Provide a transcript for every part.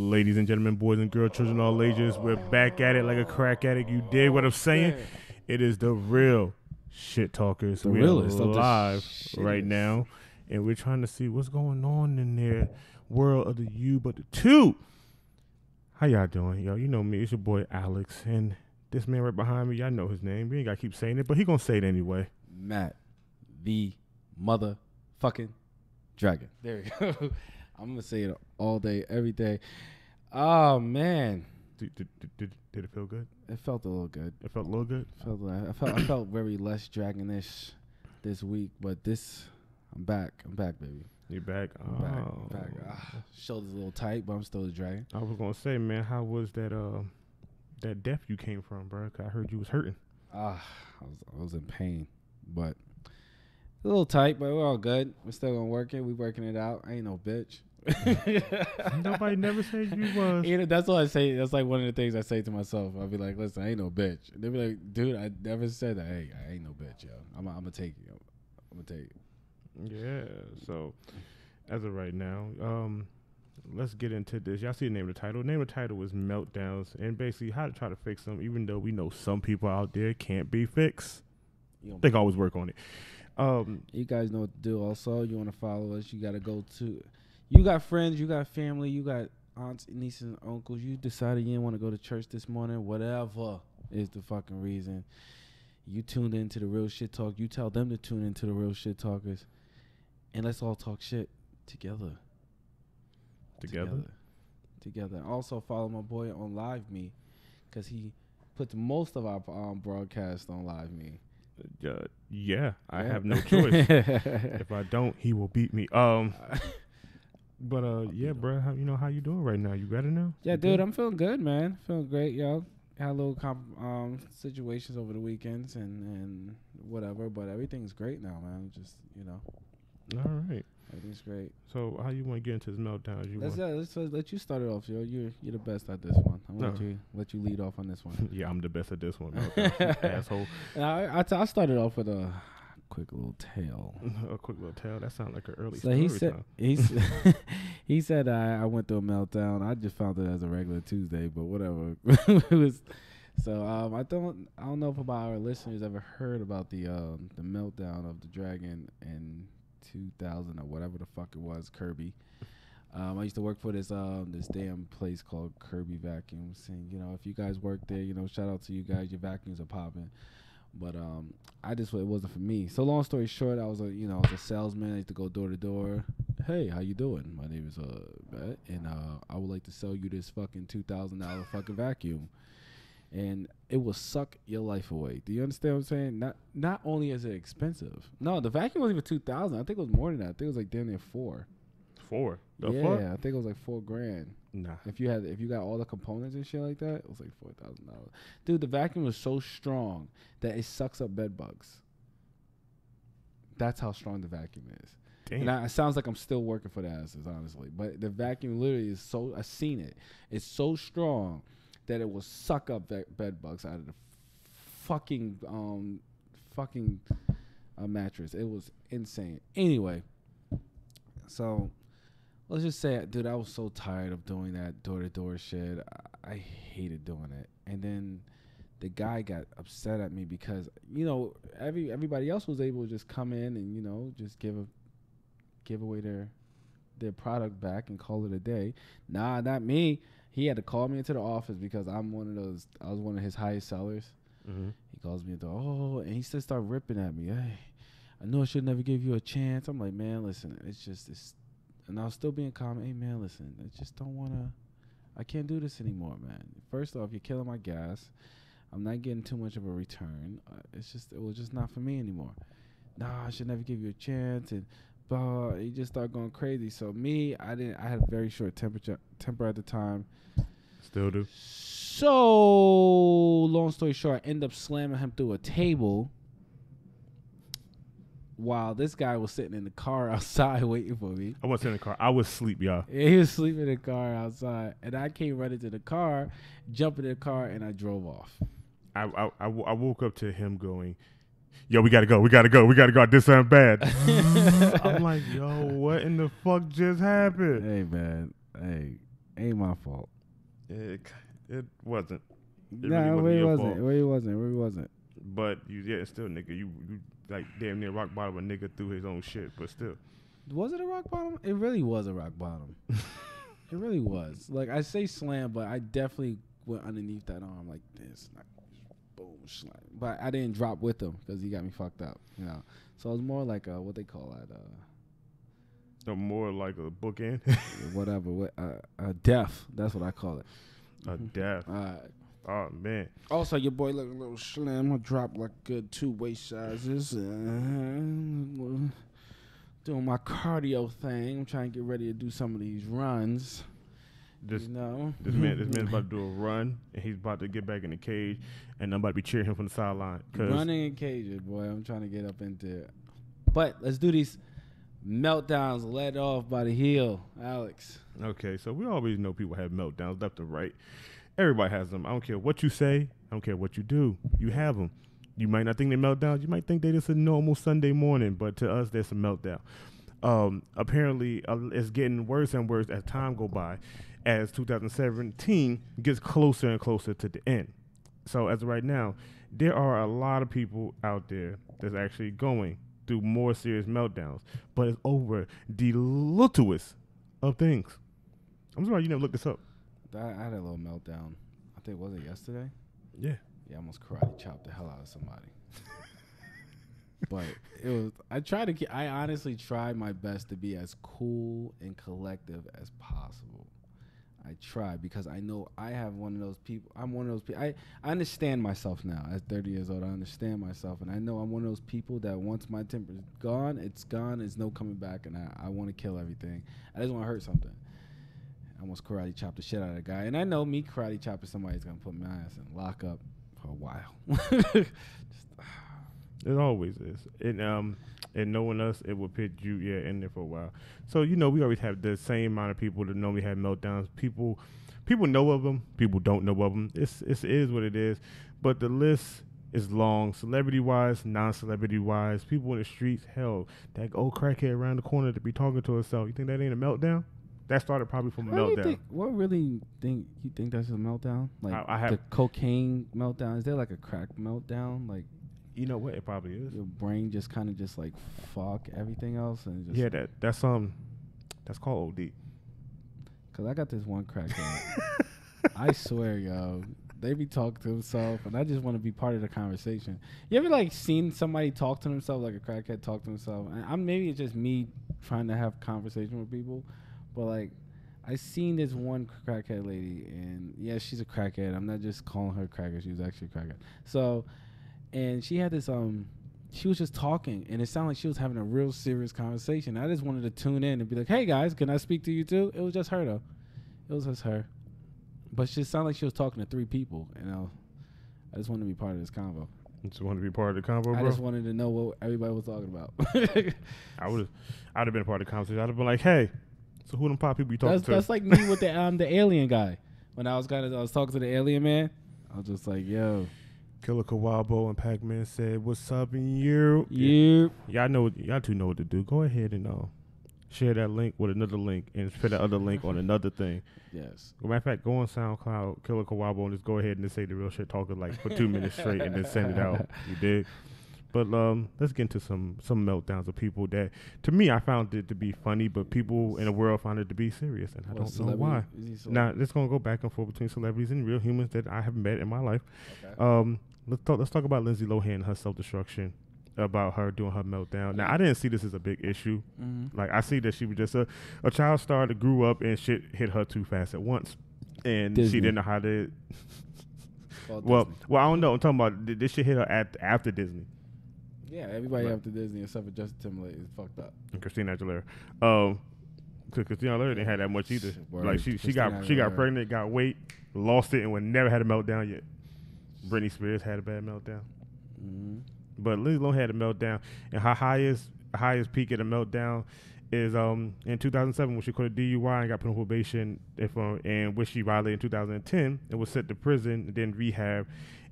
Ladies and gentlemen, boys and girls, children, all ages, we're back at it like a crack addict. You dig what I'm saying? Yeah. It is the real shit talkers. We are live right now, and we're trying to see what's going on in their world of the you, but the two. How y'all doing, yo? You know me, it's your boy Alex, and this man right behind me, y'all know his name. We ain't gotta keep saying it, but he gonna say it anyway. Matt, the motherfucking dragon. There we go. I'm gonna say it all day, every day. Oh man, did it feel good? It felt a little good. It felt a little good. I felt very less dragonish this week, but I'm back. I'm back, baby. You back? I'm back. Shoulders a little tight, but I'm still the dragon. I was gonna say, man, how was that death you came from, bro? 'Cause I heard you was hurting. I was in pain, but a little tight, but we're all good. We're still gonna work it. We working it out. I ain't no bitch. Nobody never said you was. You know, that's what I say. That's like one of the things I say to myself. I'll be like, listen, I ain't no bitch. They be like, dude, I never said that. Hey, I ain't no bitch, yo. I'm gonna take you. I'm gonna take you. Yeah. So, as of right now, let's get into this. Y'all see the name of the title. The name of the title is Meltdowns, and basically how to try to fix them, even though we know some people out there can't be fixed. They can always work on it. You guys know what to do. Also, you want to follow us, you got to go to. You got friends, you got family, you got aunts, nieces, and uncles. You decided you didn't want to go to church this morning. Whatever is the fucking reason. You tuned into the Real Shit Talk. You tell them to tune into the Real Shit Talkers, and let's all talk shit together. Together. Also follow my boy on Live Me, because he puts most of our broadcast on Live Me. Yeah, I have no choice. If I don't, he will beat me. But yeah, bro, how you doing right now? You better now? Yeah, dude, I'm feeling good, man. Feeling great, yo. Had a little situations over the weekends and whatever, but everything's great now, man. Just All right. Everything's great. So how you want to get into this Meltdowns? Let's let you start it off, yo. You're the best at this one. I'm gonna let you lead off on this one. Yeah, I'm the best at this one, asshole. I started off with a quick little tale. A quick little tale. That sounds like an early story. So he said I went through a meltdown. I just found it as a regular Tuesday, but whatever. It was. So I don't know if about our listeners ever heard about the meltdown of the dragon and 2000 or whatever the fuck it was, Kirby. I used to work for this damn place called Kirby Vacuums, and if you guys work there, shout out to you guys. Your vacuums are popping, but it wasn't for me. So long story short, I was a salesman. I used to go door to door. Hey, how you doing? My name is Matt, and I would like to sell you this fucking $2,000 fucking vacuum. And it will suck your life away. Do you understand what I'm saying? Not only is it expensive. No, the vacuum wasn't even $2,000. I think it was more than that. I think it was like damn near $4,000. $4,000? I think it was like $4,000. Nah. If you got all the components and shit like that, it was like $4,000. Dude, the vacuum was so strong that it sucks up bed bugs. That's how strong the vacuum is. Damn. And it sounds like I'm still working for the asses, honestly. But the vacuum literally is so. I've seen it. It's so strong that it will suck up bed bugs out of the fucking mattress. It was insane. Anyway, so let's just say, dude, I was so tired of doing that door-to-door shit. I hated doing it. And then the guy got upset at me because, everybody else was able to just come in and, just give away their product back and call it a day. Nah, not me. He had to call me into the office because I was one of his highest sellers. Mm-hmm. He calls me into, and he just started ripping at me. Hey, I know I should never give you a chance. I'm like, man, listen, it's just this. And I was still being calm. Hey, man, listen, I I can't do this anymore, man. First off, you're killing my gas. I'm not getting too much of a return. It was just not for me anymore. Nah, I should never give you a chance, and blah. He just started going crazy. So I had a very short temper at the time. Still do. So long story short, I end up slamming him through a table while this guy was sitting in the car outside waiting for me. I wasn't in the car. I was asleep, y'all. Yeah, he was sleeping in the car outside, and I came running to the car, jumped in the car, and I drove off. I woke up to him going, yo, we gotta go. I did something bad. I'm like, yo, what in the fuck just happened? Hey, man. Hey, ain't my fault. It wasn't. It nah, really it wasn't. But still, nigga, you like damn near rock bottom a nigga through his own shit, but still. Was it a rock bottom? It really was a rock bottom. It really was. Like, I say slam, but I definitely went underneath that arm like this. Like, boom, slam. But I didn't drop with him because he got me fucked up, you know. So it was more like what they call that. More like a bookend. Whatever. A death. That's what I call it. A death. Oh, man. Also, your boy look a little slim. I dropped like good 2 waist sizes. Doing my cardio thing. I'm trying to get ready to do some of these runs. This man's about to do a run, and he's about to get back in the cage, and I'm about to be cheering him from the sideline. Running in cages, boy. I'm trying to get up into it. But let's do these meltdowns led off by the heel, Alex. Okay, so we always know people have meltdowns left and right. Everybody has them. I don't care what you say. I don't care what you do. You have them. You might not think they're meltdowns. You might think they're just a normal Sunday morning, but to us, there's a meltdown. Apparently, it's getting worse and worse as time go by, as 2017 gets closer and closer to the end. So as of right now, there are a lot of people out there that's actually going through more serious meltdowns, but it's over the littlest of things. I'm sorry you never looked this up. I had a little meltdown. I think, was it yesterday? Yeah. Yeah, I almost karate chopped the hell out of somebody. But it was. I honestly tried my best to be as cool and collective as possible. I try because I know I have one of those people. I'm one of those people. I understand myself now. At 30 years old, I understand myself, and I know I'm one of those people that once my temper's gone, it's gone. There's no coming back, and I want to kill everything. I just want to hurt something. I almost karate chopped the shit out of a guy, and I know me karate chopping somebody's gonna put my ass in lockup for a while. It always is. And knowing us, it will put you in there for a while. So we always have the same amount of people that normally have meltdowns. People know of them. People don't know of them. It is what it is. But the list is long, celebrity wise, non-celebrity wise. People in the streets. Hell, that old crackhead around the corner to be talking to herself. You think that ain't a meltdown? That started probably from a meltdown. You think that's a meltdown? Like I have the cocaine meltdown. Is there like a crack meltdown? Like, you know what? It probably is. Your brain just kind of just like fuck everything else and just that's called OD. Cause I got this one crackhead. I swear, yo, they be talking to themselves, and I just want to be part of the conversation. You ever like seen somebody talk to themselves like a crackhead talk to himself? And maybe it's just me trying to have conversation with people. But, like, I seen this one crackhead lady, and, yeah, she's a crackhead. I'm not just calling her crackhead. She was actually a crackhead. So, and she had this, she was just talking, and it sounded like she was having a real serious conversation. I just wanted to tune in and be like, hey, guys, can I speak to you, too? It was just her, though. It was just her. But she sounded like she was talking to 3 people, I just wanted to be part of this convo. You just want to be part of the convo, bro? I just wanted to know what everybody was talking about. I'd have been a part of the conversation. I'd have been like, hey. So who them pop people you talking to? That's like me with the alien guy. When I was talking to the alien man, I was just like, yo. Killer Kawabo and Pac-Man said, what's up in you? Yeah. Y'all two know what to do. Go ahead and share that link with another link and put that other link on another thing. Yes. As a matter of fact, go on SoundCloud, Killer Kawabo, and just go ahead and just say the real shit talker like for 2 minutes straight and then send it out. You dig? But let's get into some meltdowns of people that, to me, I found it to be funny, but people in the world found it to be serious, and I don't know why. Now, it's going to go back and forth between celebrities and real humans that I have met in my life. Okay. Let's talk about Lindsay Lohan and her self-destruction, about her doing her meltdown. Now, I didn't see this as a big issue. Mm-hmm. Like, I see that she was just a child star that grew up and shit hit her too fast at once. and Disney. she didn't know how to. Well, I don't know. I'm talking about this shit hit her after Disney. Yeah, everybody after Disney except for Justin Timberlake is fucked up. And Christina Aguilera. Because Christina Aguilera didn't have that much either. Like she got pregnant, got weight, lost it, and would never had a meltdown yet. Britney Spears had a bad meltdown. Mm-hmm. But Lindsay Lohan had a meltdown, and her highest peak of the meltdown is in 2007 when she caught a DUI and got put on probation, and which she violated in 2010 and was sent to prison and then rehab,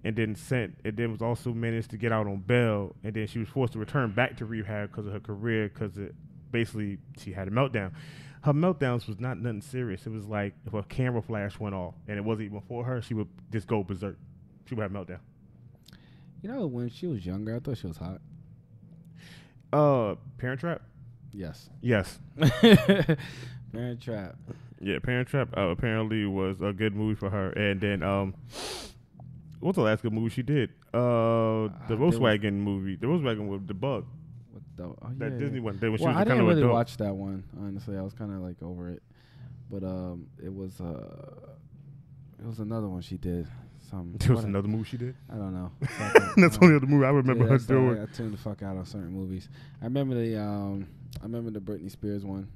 and then was also managed to get out on bail, and then she was forced to return back to rehab because of her career, because basically she had a meltdown. Her meltdowns was not nothing serious. It was like if a camera flash went off and it wasn't even for her, she would just go berserk. She would have a meltdown. You know, when she was younger, I thought she was hot. Parent Trap? Yes. Parent Trap. Yeah, Parent Trap apparently was a good movie for her. And then what's the last good movie she did? The Volkswagen movie. The Volkswagen with the bug. That Disney one. When she was I didn't really adult. watch that one, honestly. I was kind of like over it. But it was another one she did. There was another movie she did? I don't know. That's the only other movie I remember her doing. I tuned the fuck out on certain movies. I remember the Britney Spears one.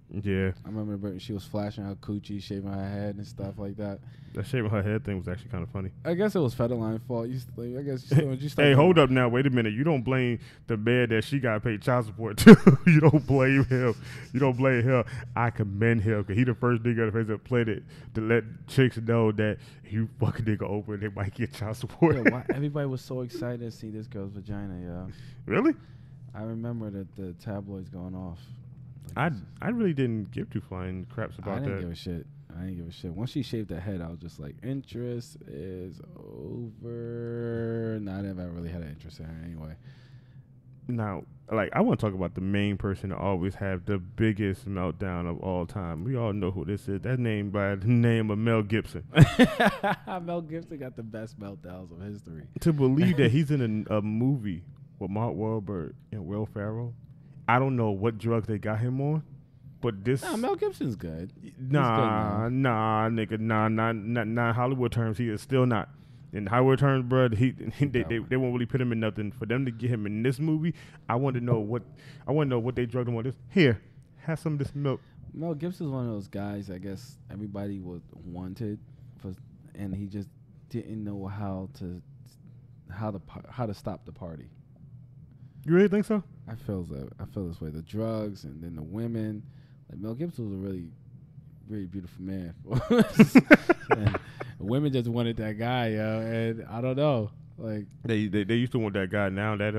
Yeah. I remember she was flashing her coochie, shaving her head and stuff like that. That shaving her head thing was actually kind of funny. I guess it was Federline's fault. I guess hey, hold up now. Wait a minute. You don't blame the man that she got paid child support to. You don't blame him. I commend him because he the first nigga that played it to let chicks know that you fucking nigga over and they might get child support. Yeah, why everybody was so excited to see this girl's vagina, yeah. Really? I remember that the tabloids going off. I really didn't give two flying craps about that. I didn't give a shit. Once she shaved her head, I was just like, interest is over. I never really had an interest in her anyway. Now, I want to talk about the main person to always have the biggest meltdown of all time. We all know who this is. That name by the name of Mel Gibson. Mel Gibson got the best meltdowns of history. To believe that he's in a movie with Mark Wahlberg and Will Ferrell. I don't know what drugs they got him on, but this. Nah, Mel Gibson's good. Nah, nigga, nah. Hollywood terms, he is still not. In Hollywood terms, bro, they won't really put him in nothing. For them to get him in this movie, I want to know what they drugged him on. This here, have some of this milk. Mel Gibson's one of those guys. I guess everybody wanted, and he just didn't know how to stop the party. You really think so? I feel this way. The drugs and then the women. Like Mel Gibson was a really, really beautiful man. And women just wanted that guy, yo. And I don't know. Like they used to want that guy. Now that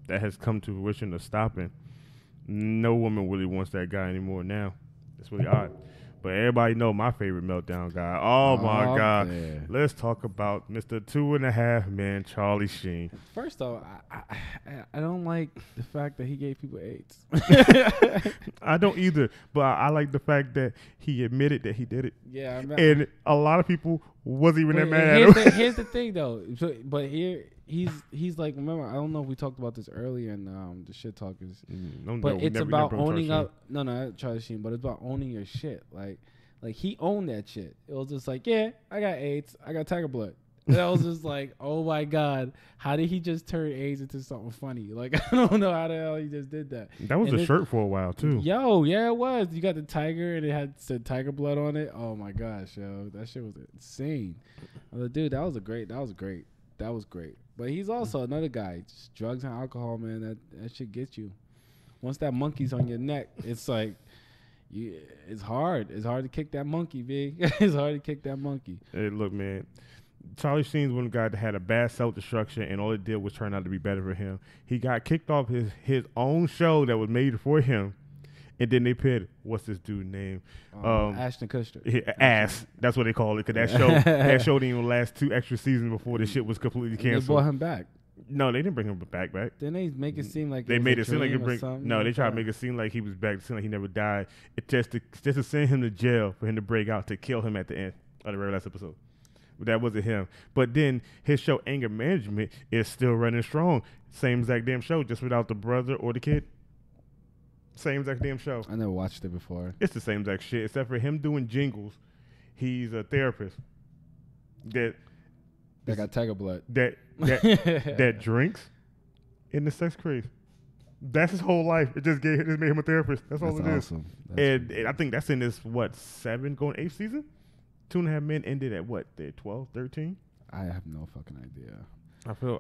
has come to fruition of stopping. No woman really wants that guy anymore now. It's really odd. But everybody know my favorite meltdown guy. Oh my God. Man. Let's talk about Mr. 2.5 Man, Charlie Sheen. First off, I don't like the fact that he gave people AIDS. I don't either. But I like the fact that he admitted that he did it. Yeah. And a lot of people wasn't even that mad at him. Here's the thing, though. But here, he's like, remember, I don't know if we talked about this earlier in the Shit Talkers. It's about owning up. No, not Charlie Sheen, but it's about owning your shit. Like he owned that shit. It was just like, yeah, I got AIDS. I got tiger blood. And I was just like, oh my God, how did he just turn AIDS into something funny? Like, I don't know how the hell he just did that. That was a shirt for a while too. Yo, yeah, it was. You got the tiger and it said tiger blood on it. Oh my gosh, yo, that shit was insane. Dude, that was great. But he's also another guy. Just drugs and alcohol, man. That shit gets you. Once that monkey's on your neck, it's like, it's hard. It's hard to kick that monkey, big. It's hard to kick that monkey. Hey, look, man. Charlie Sheen's one guy that had a bad self-destruction, and all it did was turn out to be better for him. He got kicked off his own show that was made for him, and then they put, what's this dude's name? Ashton Kutcher. Ass. That's what they call it, because that show didn't even last 2 extra seasons before the shit was completely canceled. They brought him back. No, they didn't bring him back. Then they make it seem like they made it seem like they tried to make it seem like he was back, to seem like he never died. It just to send him to jail for him to break out, to kill him at the end of the very last episode. But that wasn't him. But then his show Anger Management is still running strong. Same exact damn show, just without the brother or the kid. Same exact damn show. I never watched it before. It's the same exact shit, except for him doing jingles. He's a therapist that got tiger blood. That drinks in the sex craze. That's his whole life. It just made him a therapist. That's all it awesome. is. And I think that's in this 7 going 8th season. 2.5 Men ended at what? They're 12, 13? I have no fucking idea. I feel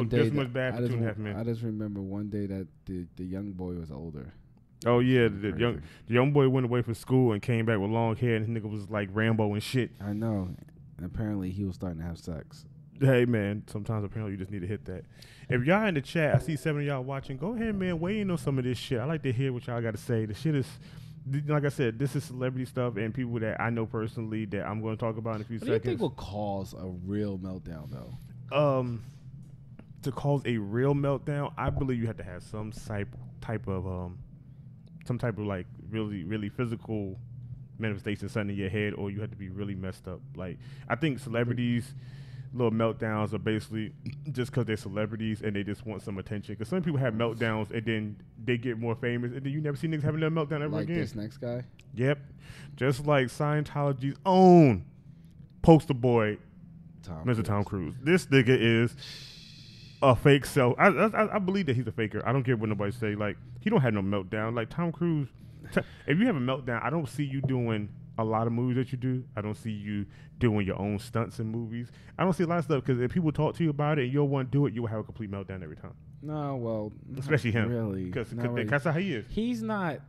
just much bad for 2.5 Men. I just remember one day that the young boy was older. Oh yeah, the young boy went away from school and came back with long hair, and his nigga was like Rambo and shit. I know. And apparently he was starting to have sex. Hey man, sometimes apparently you just need to hit that. If y'all in the chat, I see 7 of y'all watching. Go ahead, man. Weigh in on some of this shit. I like to hear what y'all got to say. The shit is, like I said, this is celebrity stuff and people that I know personally that I'm going to talk about in a few seconds. What do you think will cause a real meltdown, though? To cause a real meltdown, I believe you have to have some type of like really, really physical manifestation, something in your head, or you have to be really messed up. Like I think celebrities. Little meltdowns are basically just because they're celebrities and they just want some attention. Because some people have meltdowns and then they get more famous and then you never see niggas having a meltdown ever again. Like this next guy? Yep. Just like Scientology's own poster boy, Mr. Tom Cruise. This nigga is a fake self. I believe that he's a faker. I don't care what nobody say. Like, he don't have no meltdown. Like, Tom Cruise, if you have a meltdown, I don't see you doing a lot of movies that you do. I don't see you doing your own stunts in movies. I don't see a lot of stuff because if people talk to you about it and you don't want to do it, you will have a complete meltdown every time. No, well, especially him, really, because that's how he is. He's not.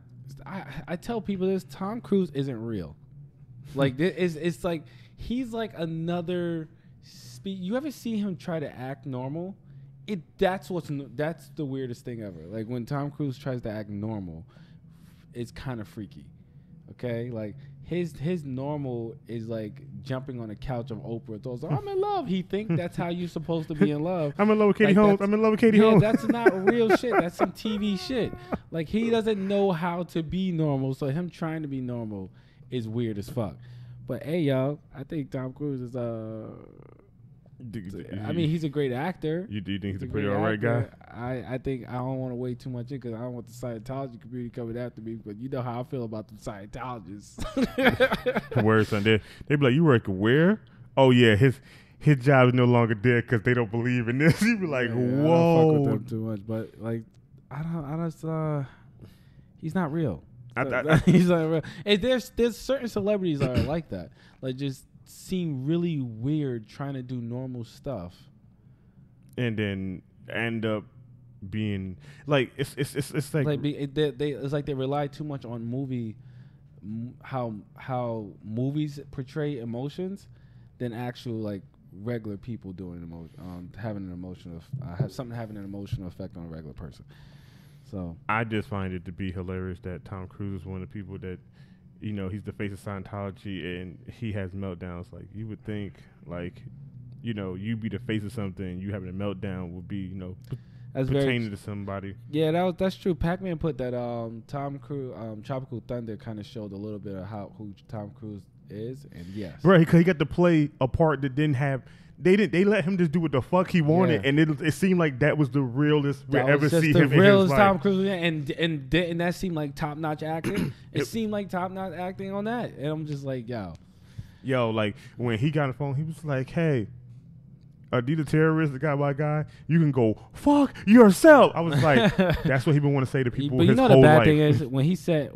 I tell people this: Tom Cruise isn't real. Like it's like he's like another. You ever see him try to act normal? That's the weirdest thing ever. Like when Tom Cruise tries to act normal, it's kind of freaky. Okay, like his normal is like jumping on the couch of Oprah. Those I'm in love. He think that's how you're supposed to be in love. I'm in love with Katie Holmes. I'm in love with Katie Holmes. That's not real shit. That's some TV shit. Like he doesn't know how to be normal. So him trying to be normal is weird as fuck. But hey, y'all, I think Tom Cruise is I mean, he's a great actor. Do you think he's a pretty alright guy? I think I don't want to weigh too much in because I don't want the Scientology community coming after me. But you know how I feel about the Scientologists. Word, son. They be like, you work where? Oh yeah, his job is no longer there because they don't believe in this. You be like, whoa. I don't fuck with them too much, but like, he's not real. He's not real. And there's certain celebrities that are like that, like just seem really weird trying to do normal stuff, and then end up being like it's like it's like they rely too much on how movies portray emotions than actual like regular people doing having an emotional having an emotional effect on a regular person. So I just find it to be hilarious that Tom Cruise is one of the people that, you know, he's the face of Scientology and he has meltdowns. Like, you would think, like, you know, you be the face of something, you having a meltdown would be, you know, pertaining to somebody. Yeah, that's true. Pac-Man put that Tom Cruise, Tropical Thunder kind of showed a little bit of who Tom Cruise is, and yes. Right, because he got to play a part that didn't have... They let him just do what the fuck he wanted, and it seemed like that was the realest we ever see him in his life. The realest Tom Cruise, and that seemed like top notch acting. It seemed like top notch acting on that, and I'm just like, yo, like when he got on the phone, he was like, "Hey, Adidas terrorist, the guy by guy, you can go fuck yourself." I was like, that's what he been want to say to people. But you know the bad life. Thing is when he said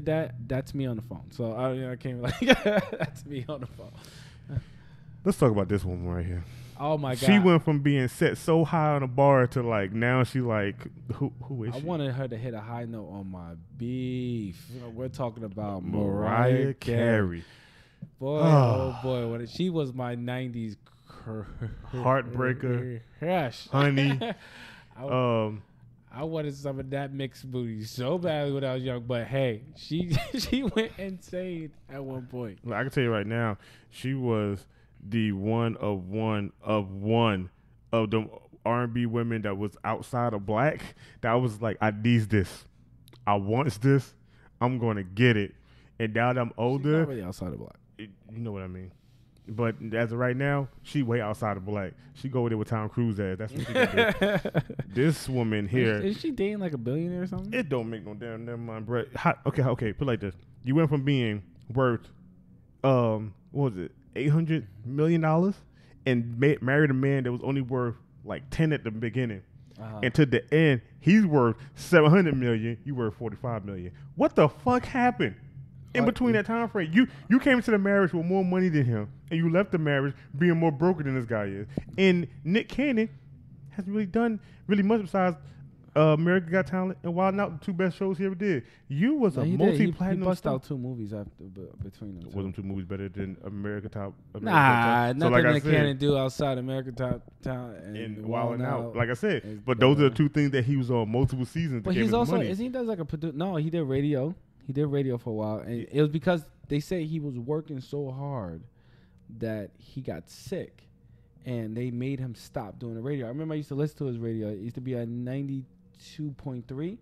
that, that's me on the phone. So I can't like that's me on the phone. Let's talk about this one right here. Oh my god! She went from being set so high on a bar to like now she like who is she? I wanted her to hit a high note on my beef. You know, we're talking about Mariah Carey. Boy, oh boy, when she was my '90s heartbreaker, crush, honey. I wanted some of that mixed booty so badly when I was young, but hey, she went insane at one point. I can tell you right now, she was the one of the R&B women that was outside of black. That was like, I needs this, I wants this, I'm gonna get it. And now that I'm older, she's not really outside of black. You know what I mean. But as of right now, she way outside of black. She go there with Tom Cruise ass. That's what she can do. This woman here. Is she dating like a billionaire or something? It don't make no damn never mind, bro. Okay. Put it like this. You went from being worth what was it, $800 million, and married a man that was only worth like 10 at the beginning. And to the end, he's worth $700 million. You worth $45 million. What the fuck happened in between that time frame? You came into the marriage with more money than him, and you left the marriage being more broken than this guy is. And Nick Cannon hasn't really done really much besides America Got Talent and Wild 'N Out, the two best shows he ever did. You was a multi-platinum. He bust out 2 movies between them. Wasn't 2 movies better than America Top? Nothing Nick Cannon do outside America Top Talent and Wild 'N Out. Like I said, but those are the 2 things that he was on multiple seasons. But he's also he does like a producer. No, he did radio. He did radio for a while, and it was because they say he was working so hard that he got sick, and they made him stop doing the radio. I remember I used to listen to his radio. It used to be at 92.3.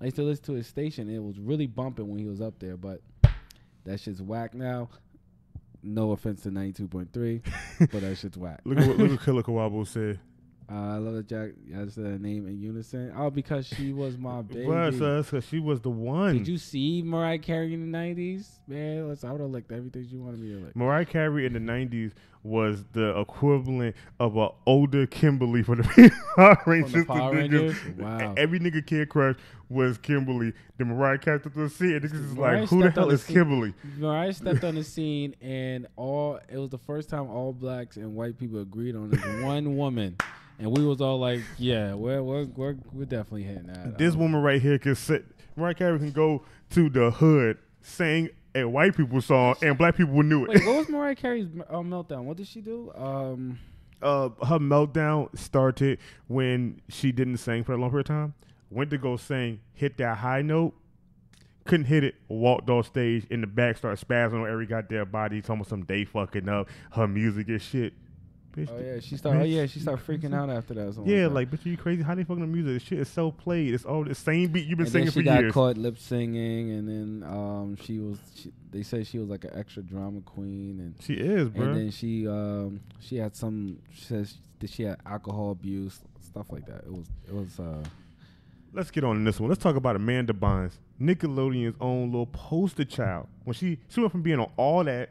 I used to listen to his station. It was really bumping when he was up there, but that shit's whack now. No offense to 92.3, but that shit's whack. Look what Killer Kawabo said. I love that Jack. I said her name in unison. Oh, because she was my baby. Because she was the one. Did you see Mariah Carey in the 90s? Man, I would have licked everything she wanted me to lick. Mariah Carey in the 90s was the equivalent of an older Kimberly for the Power Rangers. Wow. Every nigga kid crush was Kimberly. Then Mariah Carey took the scene, and niggas is like, who the hell is Kimberly? Mariah stepped on the scene, and it was the first time all blacks and white people agreed on this one woman. And we was all like, yeah, we're definitely hitting that. This woman right here can sit. Mariah Carey can go to the hood, sing a white people song, and black people knew it. Wait, what was Mariah Carey's meltdown? What did she do? Her meltdown started when she didn't sing for a long period of time. Went to go sing, hit that high note, couldn't hit it, walked off stage, in the back, started spazzing on every goddamn body, talking about some day fucking up, her music and shit. Bitch, she started freaking out after that. Yeah, like, bitch, are you crazy? How they fucking the music? This shit is so played. It's all the same beat you've been singing for years. She got caught lip singing, and then they said she was like an extra drama queen, and she is, bro. And then she had she had alcohol abuse, stuff like that. It was. Let's get on this one. Let's talk about Amanda Bynes, Nickelodeon's own little poster child. When she went from being on all that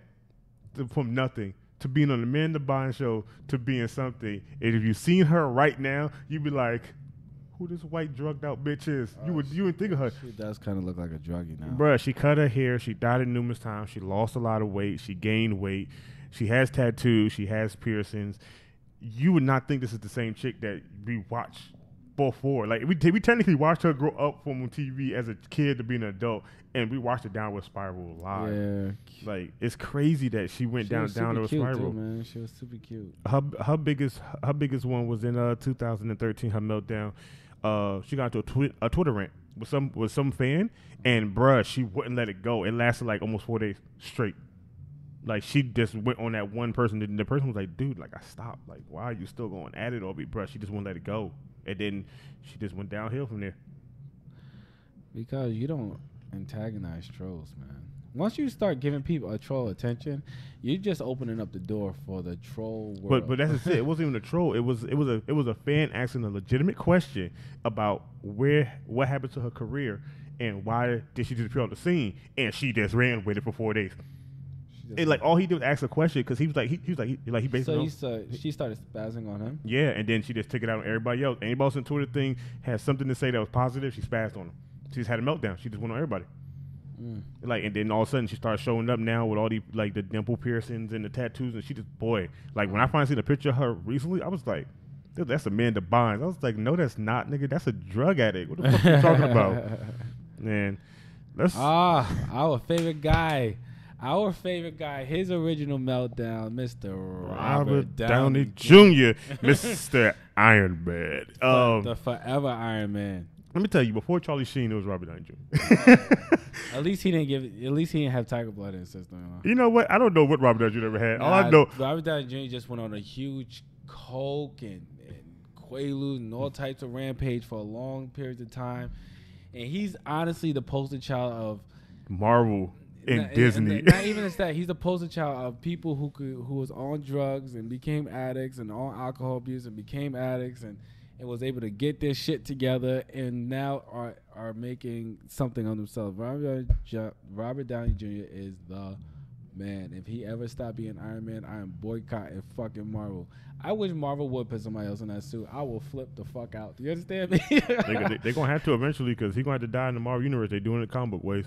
from nothing to being on the Amanda Bynes show to being something. And if you seen her right now, you'd be like, who this white drugged out bitch is? You would think of her. She does kind of look like a druggie now. Bruh, she cut her hair. She dyed it numerous times. She lost a lot of weight. She gained weight. She has tattoos. She has piercings. You would not think this is the same chick that we watch before. Like, we technically watched her grow up from TV as a kid to being an adult, and we watched her downward spiral live. Yeah. Like, it's crazy that she went downward spiral. Too, man. She was super cute. Her biggest one was in 2013. Her meltdown. She got into a Twitter rant with some fan, and bruh, she wouldn't let it go. It lasted like almost 4 days straight. Like, she just went on that one person. The person was like, dude, like, I stopped. Like, why are you still going at it? Or bruh, she just wouldn't let it go. And then she just went downhill from there. Because you don't antagonize trolls, man. Once you start giving people a troll attention, you're just opening up the door for the troll world. But that's it. It wasn't even a troll. It was a fan asking a legitimate question about what happened to her career and why did she disappear on the scene, and she just ran with it for 4 days. And like all he did was ask a question because he basically. So she started spazzing on him. Yeah, and then she just took it out on everybody else. Anybody else on Twitter thing had something to say that was positive, she spazzed on him. She just had a meltdown. She just went on everybody. Like, and then all of a sudden she started showing up now with all the like the dimple piercings and the tattoos, and she just like when I finally seen a picture of her recently, I was like, that's Amanda Bynes. I was like, no, that's not, nigga. That's a drug addict. What the fuck are you talking about, man? Our favorite guy. Our favorite guy, his original meltdown, Mr. Robert Downey Jr., Mr. Iron Man. The forever Iron Man. Let me tell you, before Charlie Sheen, it was Robert Downey Jr. At least he didn't have tiger blood in his system. You know what? I don't know what Robert Downey Jr. ever had. All I know, Robert Downey Jr. just went on a huge coke and Quaaludes and all types of rampage for a long period of time, and he's honestly the poster child of Marvel. And Disney. Not even as that. He's the poster child of people who was on drugs and became addicts and on alcohol abuse and became addicts and was able to get their shit together and now are making something on themselves. Robert Downey Jr. is the Man, if he ever stopped being Iron Man, I am boycotting fucking Marvel. I wish Marvel would put somebody else in that suit. I will flip the fuck out. Do you understand me? They're going to have to eventually because he's going to have to die in the Marvel Universe. They're doing it comic book ways.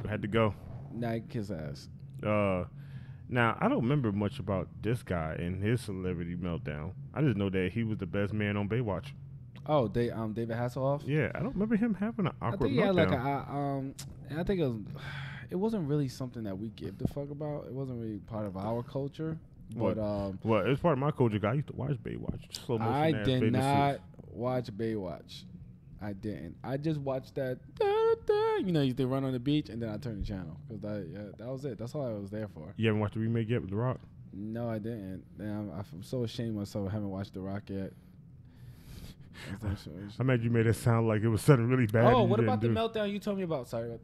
They had to go. Nah, kiss ass. Now, I don't remember much about this guy and his celebrity meltdown. I just know that he was the best man on Baywatch. Oh, David Hasselhoff? Yeah, I don't remember him having an awkward meltdown. I think it wasn't really something that we give the fuck about. It wasn't really part of our culture. But well, it's part of my culture. I used to watch Baywatch. Slow motion I did not watch Baywatch. I didn't. I just watched that. You know, used to run on the beach, and then I turned the channel because that was it. That's all I was there for. You haven't watched the remake yet with The Rock? No, I didn't. I'm so ashamed of myself. I haven't watched The Rock yet. I made you made it sound like it was something really bad. Oh, what about the meltdown you told me about? Sorry.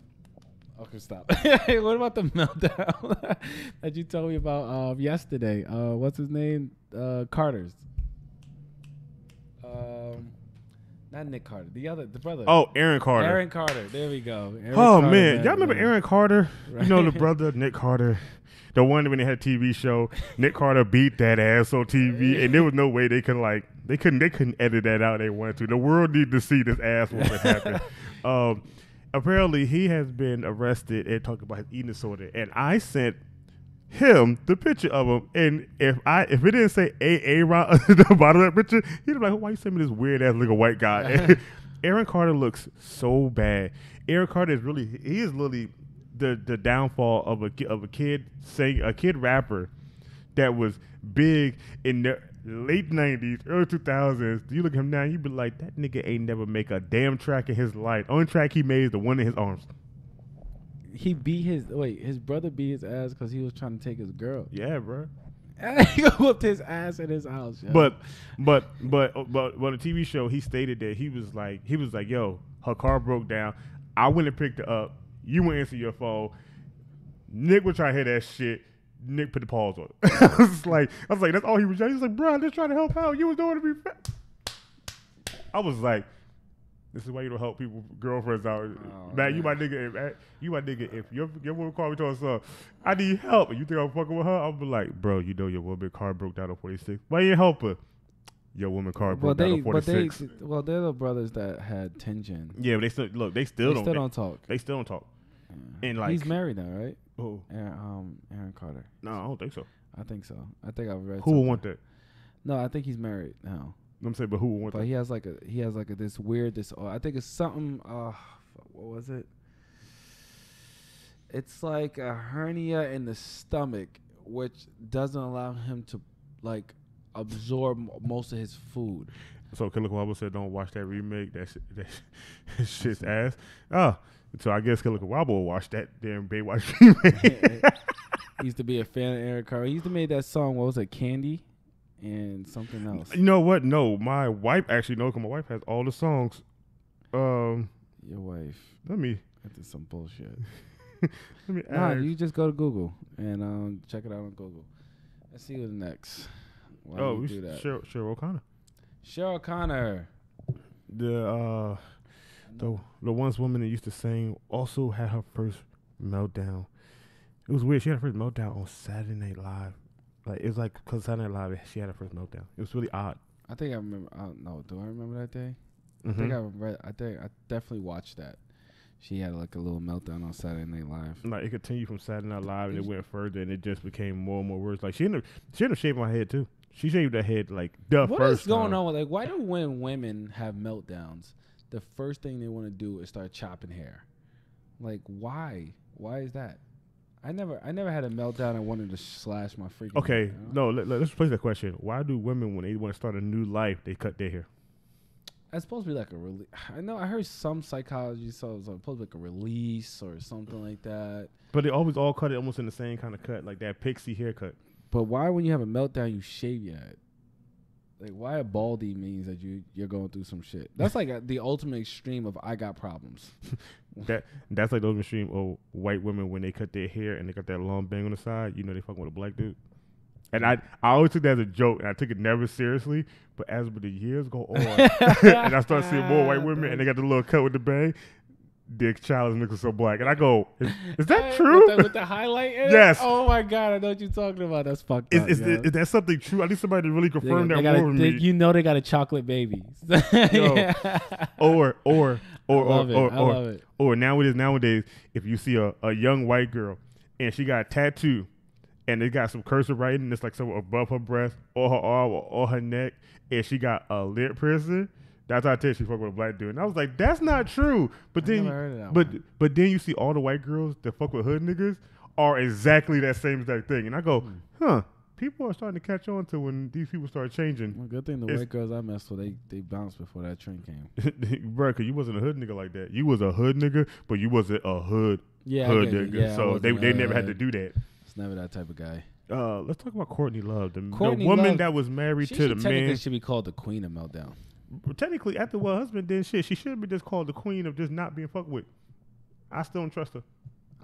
Okay, stop. What about the meltdown that you told me about yesterday? What's his name? Carter's. Not Nick Carter. The brother. Oh, Aaron Carter. Aaron Carter. There we go. Carter, man. Y'all remember Aaron Carter? Right. You know the brother, Nick Carter. The one when they had a TV show, Nick Carter beat that ass on TV, and there was no way they couldn't edit that out. They wanted to. The world needed to see this ass whooping happen. Apparently, he has been arrested and talked about his eating disorder, and I sent him the picture of him, and if it didn't say Aaron at the bottom of that picture, he'd be like, "Why you send me this weird ass looking white guy?" Aaron Carter looks so bad. Aaron Carter is literally the downfall of a kid rapper that was big in the late 90s, early 2000s. You look at him now, you be like, that nigga ain't never make a damn track in his life. Only track he made is the one in his arms. He beat his brother beat his ass because he was trying to take his girl. Yeah, bro. He whooped his ass in his house. Yo. But on the TV show, he stated that he was like, yo, her car broke down. I went and picked her up. You went into your phone. Nick was trying to hear that shit. Nick put the pause on it. I was like, that's all he was doing. He was like, bro, I'm just trying to help out. You was doing it to be fat. I was like, this is why you don't help people, girlfriends out. Man, you my nigga. If your woman called me to her son, I need help, and you think I'm fucking with her, I'll be like, bro, you know your woman car broke down on 46. Why you help her? Your woman car broke down on 46. They're the brothers that had tension. Yeah, but they still don't talk. They still don't talk. Yeah. And like, he's married now, right? Who? Aaron Carter. No, I don't think so. I think so. I think I've read. Who would want that? No, I think he's married now. I'm saying, but who would want that? But he has this weird I think it's something. What was it? It's like a hernia in the stomach, which doesn't allow him to like absorb most of his food. So Killer Kawabo said, "Don't watch that remake. That shit's ass." Oh, so I guess Killer Kawabo will watch that damn Baywatch remake. He used to be a fan of Aaron Carter. He used to make that song. What was it? Candy and something else. You know what? No, my wife actually knows because my wife has all the songs. Your wife. Let me. That's some bullshit. Let me ask. You just go to Google and check it out on Google. Let's see what's next. Why we do that? Cheryl O'Connor. Cheryl O'Connor. The once woman that used to sing also had her first meltdown. It was weird. She had her first meltdown on Saturday Night Live. Like it was like because Saturday Night Live, she had her first meltdown. It was really odd. I think I remember. I don't know. Do I remember that day? Mm-hmm. I think I definitely watched that. She had like a little meltdown on Saturday Night Live. Like it continued from Saturday Night Live and it went further and it just became more and more worse. Like she ended up shaving my head too. She shaved her head like the first time. What is going on with like why do when women have meltdowns, the first thing they want to do is start chopping hair? Like why? Why is that? I never had a meltdown and wanted to slash my freaking Okay, hair, you know? no, let's place that question. Why do women when they want to start a new life, they cut their hair? That's supposed to be like a release. I know I heard some psychology, so it's supposed to be like a release or something like that. But they always all cut it almost in the same kind of cut, like that pixie haircut. But why, when you have a meltdown, you shave your head? Like, why a baldy means that you're going through some shit. That's like the ultimate extreme of I got problems. That's like those extreme old white women when they cut their hair and they got that long bang on the side. You know they fucking with a black dude. And I always took that as a joke, and I took it never seriously. But as the years go on, and I start seeing more white women, and they got the little cut with the bang, the child is mixed with so black. And I go, is that true? With the highlight in it? Yes. Oh my God, I know what you're talking about. That's fucked up. Is that something true? I need somebody to really confirm that more with me. You know they got a chocolate baby. Yo. Or I love it. Or nowadays, if you see a young white girl and she got a tattoo and they got some cursive writing that's like somewhere above her breast or her arm or her neck, and she got a lip piercing, that's how I tell you she fuck with a black dude. And I was like, that's not true. But then, but then you see all the white girls that fuck with hood niggas are exactly that same exact thing. And I go, people are starting to catch on to when these people start changing. Well, good thing the white girls I messed with, they bounced before that trend came. Bro, cause you wasn't a hood nigga like that. You was a hood nigga, but you wasn't a hood nigga. Yeah, so they never had to do that. It's never that type of guy. Let's talk about Courtney Love, the woman that was married to the man. She technically should be called the queen of Meltdown. Technically, after what her husband did shit, she should be just called the queen of just not being fucked with. I still don't trust her.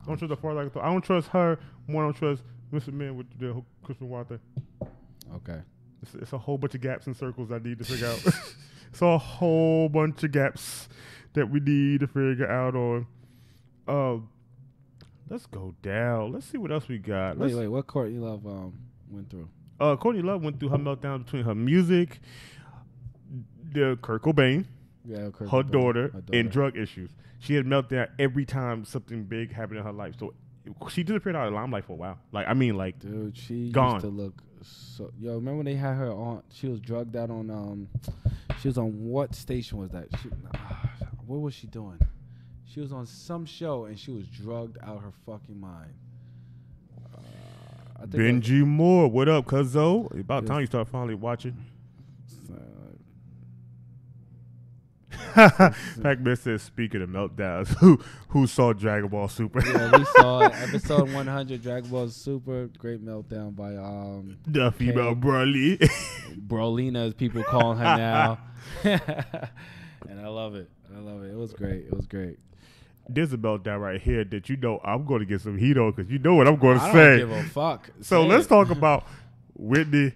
I don't trust her far like I don't trust her more. I don't trust Mr. Man with the Christian Water. Okay. It's a whole bunch of gaps and circles I need to figure out. It's a whole bunch of gaps that we need to figure out on. Let's go down. Let's see what else we got. Wait. What Courtney Love went through? Courtney Love went through her meltdown between her music, the Kurt Cobain, her daughter, and drug issues. She had meltdown every time something big happened in her life. So she disappeared out of the limelight for a while. Dude, she gone. Used to look so. Yo, remember when they had her on? She was drugged out on. She was on what station was that? What was she doing? She was on some show and she was drugged out her fucking mind. Benji Moore, what up, cuzzo? About time you start finally watching. Pac-Man says, speaking of meltdowns, who saw Dragon Ball Super? Yeah, we saw it. Episode 100, Dragon Ball Super. Great meltdown by the female Broly. Brolina, as people calling her now. And I love it. It was great. There's a meltdown right here that I'm going to get some heat on because you know what I'm going to say. I don't give a fuck. So let's talk about Whitney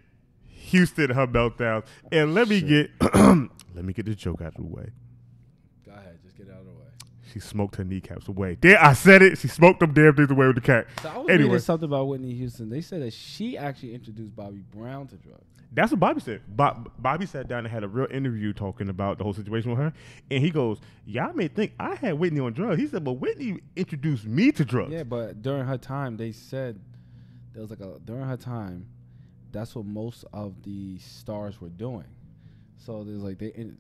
Houston, her meltdowns, and let me get the joke out of the way. Go ahead, just get it out of the way. She smoked her kneecaps away. There, I said it. She smoked them damn things away with the cat. So I was reading something about Whitney Houston. They said that she actually introduced Bobby Brown to drugs. That's what Bobby said. Bobby sat down and had a real interview talking about the whole situation with her. And he goes, y'all may think I had Whitney on drugs. He said, but Whitney introduced me to drugs. Yeah, but during her time, they said there was during her time, that's what most of the stars were doing. So there's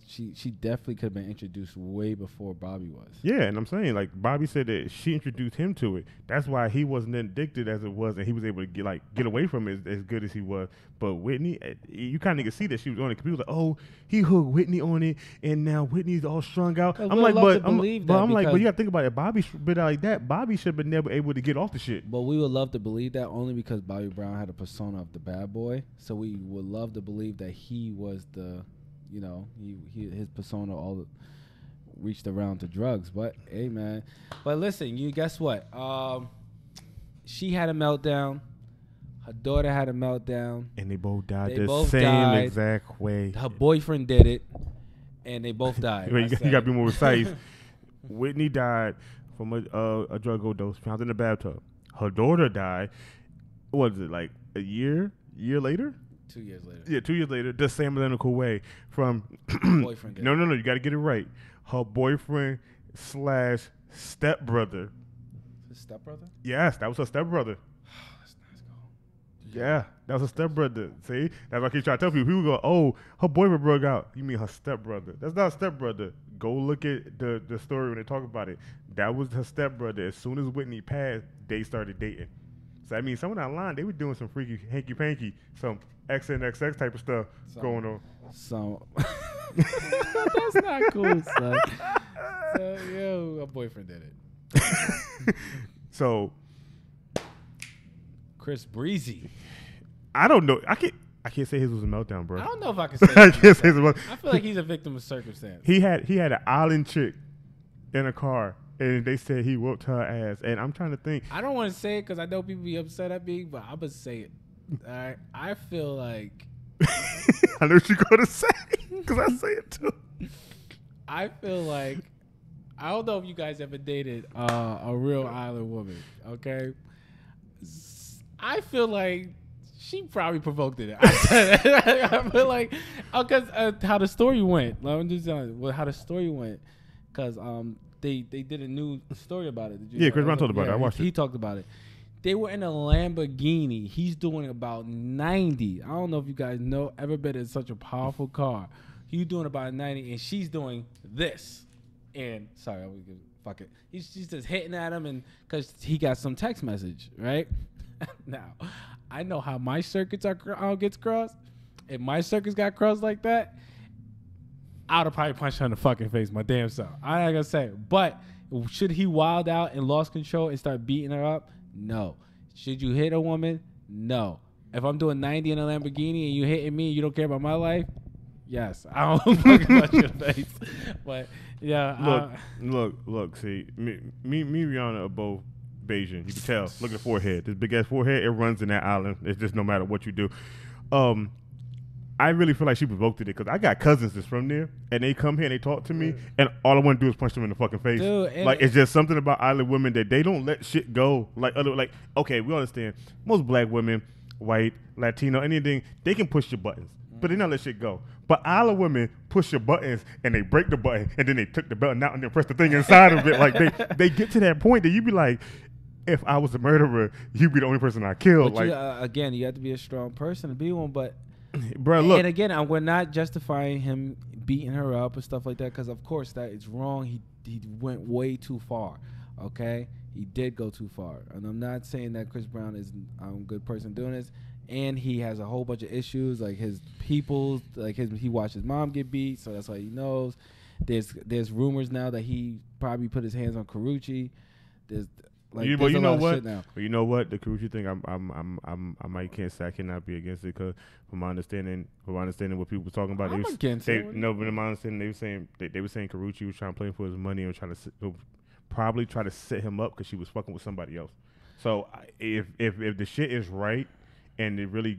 she definitely could have been introduced way before Bobby was. Yeah, and I'm saying Bobby said that she introduced him to it. That's why he wasn't addicted as it was, and he was able to get away from it as good as he was. But Whitney, you kind of could see that she was on it. Because people was like, oh, he hooked Whitney on it, and now Whitney's all strung out. I'm like, but you got to think about it. Bobby been like that. Bobby should have been never able to get off the shit. But we would love to believe that only because Bobby Brown had a persona of the bad boy. So we would love to believe that he was the. His persona all reached around to drugs. But hey, man. But listen, you guess what? She had a meltdown. Her daughter had a meltdown. And they both died the same exact way. Her boyfriend did it, and they both died. You got to be more precise. Whitney died from a drug overdose found in the bathtub. Her daughter died. What was it, like a year later? 2 years later. Yeah, 2 years later, the same identical way from boyfriend. No, you got to get it right. Her boyfriend / stepbrother. His stepbrother? Yes, that was her stepbrother. That's nice. Yeah, that was her stepbrother. See, that's why I keep trying to tell people. People go, "Oh, her boyfriend broke out." You mean her stepbrother? That's not a stepbrother. Go look at the story when they talk about it. That was her stepbrother. As soon as Whitney passed, they started dating. So I mean, someone online, they were doing some freaky hanky panky, some XNXX type of stuff going on. That's not cool, son. So, her boyfriend did it. So, Chris Breezy. I don't know. I can't say his was a meltdown, bro. I don't know if I can say I can't say his was. I feel like he's a victim of circumstance. He had an island chick in a car. And they said he whooped her ass. And I'm trying to think. I don't want to say it because I know people be upset at me, but I'm going to say it. All right? I feel like. I know what you're going to say because I say it too. I feel like I don't know if you guys ever dated a real island woman. Okay, I feel like she probably provoked it. I feel like because how the story went. I'm just telling you how the story went. Because they did a new story about it. Did you know? Chris Brown talked about it. I watched it. He talked about it. They were in a Lamborghini. He's doing about 90. I don't know if you guys know ever been in such a powerful car. He's doing about 90, and she's doing this. And sorry, fuck it. She's just hitting at him, and because he got some text message, right? Now, I know how my circuits gets crossed. If my circuits got crossed like that, I'd have probably punched her in the fucking face, my damn self. I ain't gonna say. But should he wild out and lost control and start beating her up? No. Should you hit a woman? No. If I'm doing 90 in a Lamborghini and you hitting me and you don't care about my life, yes. I don't fucking punch your face. But yeah. Look. See, me, Rihanna are both Bayesian. You can tell. Look at the forehead. This big ass forehead. It runs in that island. It's just no matter what you do. I really feel like she provoked it because I got cousins that's from there, and they come here and they talk to me, and all I want to do is punch them in the fucking face. Dude, like it's just something about island women that they don't let shit go. Like okay, we understand most black women, white, Latino, anything, they can push your buttons, but they don't let shit go. But island women push your buttons and they break the button, and then they took the button out and then press the thing inside of it. Like they get to that point that you be like, if I was a murderer, you'd be the only person I killed. But like again, you have to be a strong person to be one, but. Bro, look. And again, we're not justifying him beating her up and stuff like that because, of course, that is wrong. He went way too far, okay? He did go too far. And I'm not saying that Chris Brown is a good person doing this. And he has a whole bunch of issues, like his people, he watched his mom get beat, so that's why he knows. There's rumors now that he probably put his hands on Karrueche. You know what? You know what? The Karrueche thing, I might can't say I cannot be against it because from my understanding, what people were talking about, against it. No, but in my understanding, they were saying Karrueche was trying to play him for his money and probably try to set him up because she was fucking with somebody else. So if the shit is right and it really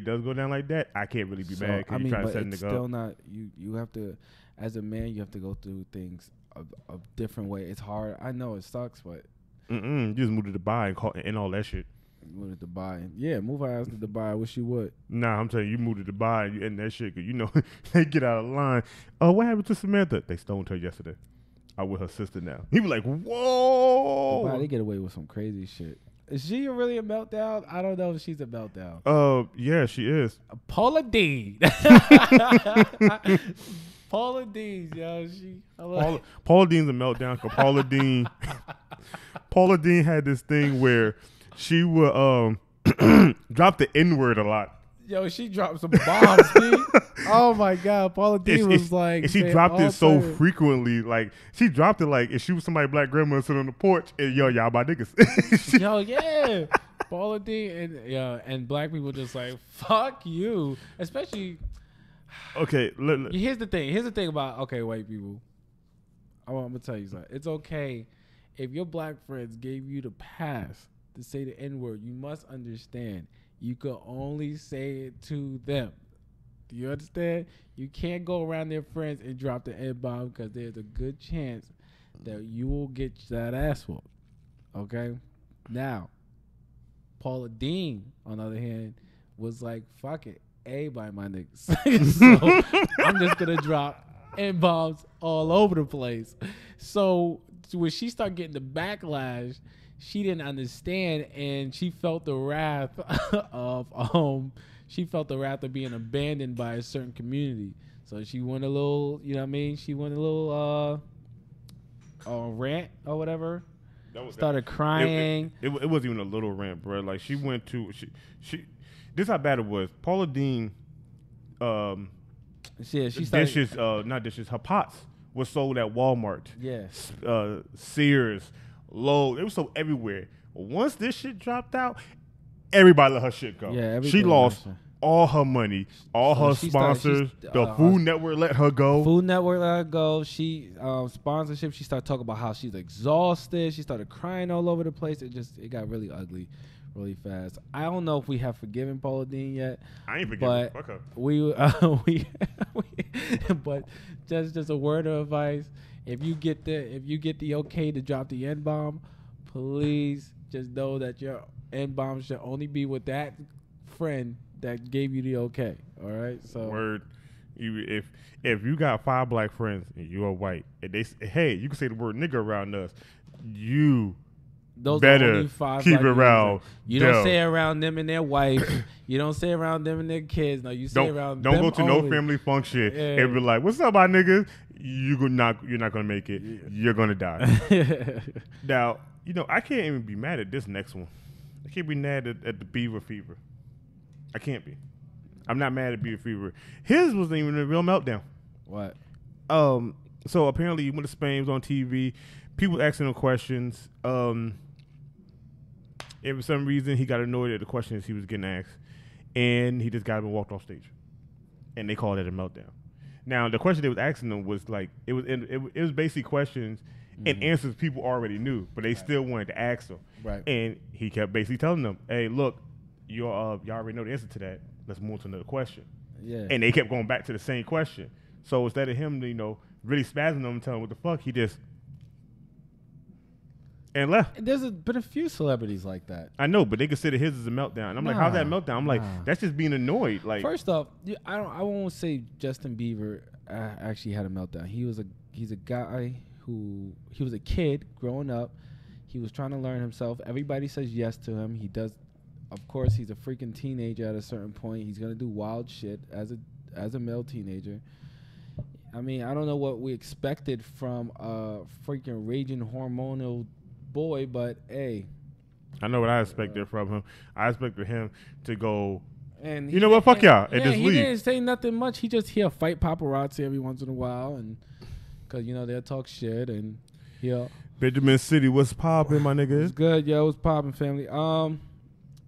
does go down like that, I can't really be mad because you try to set him to go. Still not. You have to, as a man, you have to go through things a different way. It's hard. I know it sucks, but. You just moved to Dubai and all that shit. Moved to Dubai. Yeah, move her ass to Dubai. I wish you would. Nah, I'm telling you, you moved to Dubai and you end that shit because, you know, they get out of line. Oh, what happened to Samantha? They stoned her yesterday. I'm with her sister now. He was like, whoa. Dubai, they get away with some crazy shit. Is she really a meltdown? I don't know if she's a meltdown. Yeah, she is. Paula Dean. Paula Dean, yo. Paula Dean's a meltdown because Paula Dean had this thing where she would drop the N-word a lot. Yo, she dropped some bombs, dude. Oh my God, Paula Dean was like, and she dropped it so frequently, like she dropped it like if she was somebody's black grandmother sitting on the porch, and y'all my niggas. Yo, yeah, Paula Dean and black people just like fuck you, especially. Okay, here's the thing about white people. I'm gonna tell you something. It's okay if your black friends gave you the pass to say the N-word. You must understand you could only say it to them. Do you understand? You can't go around their friends and drop the N-bomb because there's a good chance that you will get that ass whooped. Okay? Now, Paula Dean, on the other hand, was like, fuck it. Everybody my niggas. So I'm just going to drop N-bombs all over the place. So when she started getting the backlash, she didn't understand, and she felt the wrath of being abandoned by a certain community. So she went a little, you know what I mean? She went a little rant or whatever. Started crying. It wasn't even a little rant, bro. Like she went to she. This how bad it was. Paula Dean. She started dishes. Not dishes. Her pots was sold at Walmart. Yes. Sears. Lowe's. It was sold everywhere. Once this shit dropped out, everybody let her shit go. Yeah. She lost all her money, all her sponsors. The Food Network let her go. Food Network let her go. She sponsorship. She started talking about how she's exhausted. She started crying all over the place. It got really ugly really fast. I don't know if we have forgiven Paula Deen yet. I ain't forgiven. Fuck her. But just a word of advice: if you get the okay to drop the N-bomb, please just know that your N-bomb should only be with that friend that gave you the okay. All right. So word. If you got 5 black friends and you are white, and they say, hey, you can say the word nigga around us, you those better are only 5 keep it around. You don't say around them and their wife. You don't say around them and their kids. No, you say around them. Don't go to only. no family function and be like, "What's up, my niggas?" You're not gonna make it. Yeah. You're gonna die. Now, I can't even be mad at this next one. I can't be mad at the Beaver Fever. I can't be. I'm not mad at Beaver Fever. His wasn't even a real meltdown. What? So apparently he went to Spain, was on TV. People asking him questions. And for some reason, he got annoyed at the questions he was getting asked, and he just got up and walked off stage. And they called it a meltdown. Now, the question they was asking him was like, it was basically questions and answers people already knew, but they still wanted to ask them. Right. And he kept basically telling them, "Hey, look, y'all already know the answer to that. Let's move to another question." Yeah. And they kept going back to the same question. So instead of him, really spazzing them and telling them what the fuck, he just and left. There's been a few celebrities like that. I know, but they consider his as a meltdown. And I'm like, how's that a meltdown? I'm like, that's just being annoyed. Like, first off, I won't say Justin Bieber actually had a meltdown. He's a guy he was a kid growing up. He was trying to learn himself. Everybody says yes to him. He does. Of course, he's a freaking teenager at a certain point. He's gonna do wild shit as a male teenager. I mean, I don't know what we expected from a freaking raging hormonal boy, but hey, I know what I expected from him. I expected him to go, and you know what, fuck y'all, and just he leave. He didn't say nothing much. He'll fight paparazzi every once in a while, and because they'll talk shit, and Benjamin City, what's popping, my nigga? It's good, yo. What's popping, family?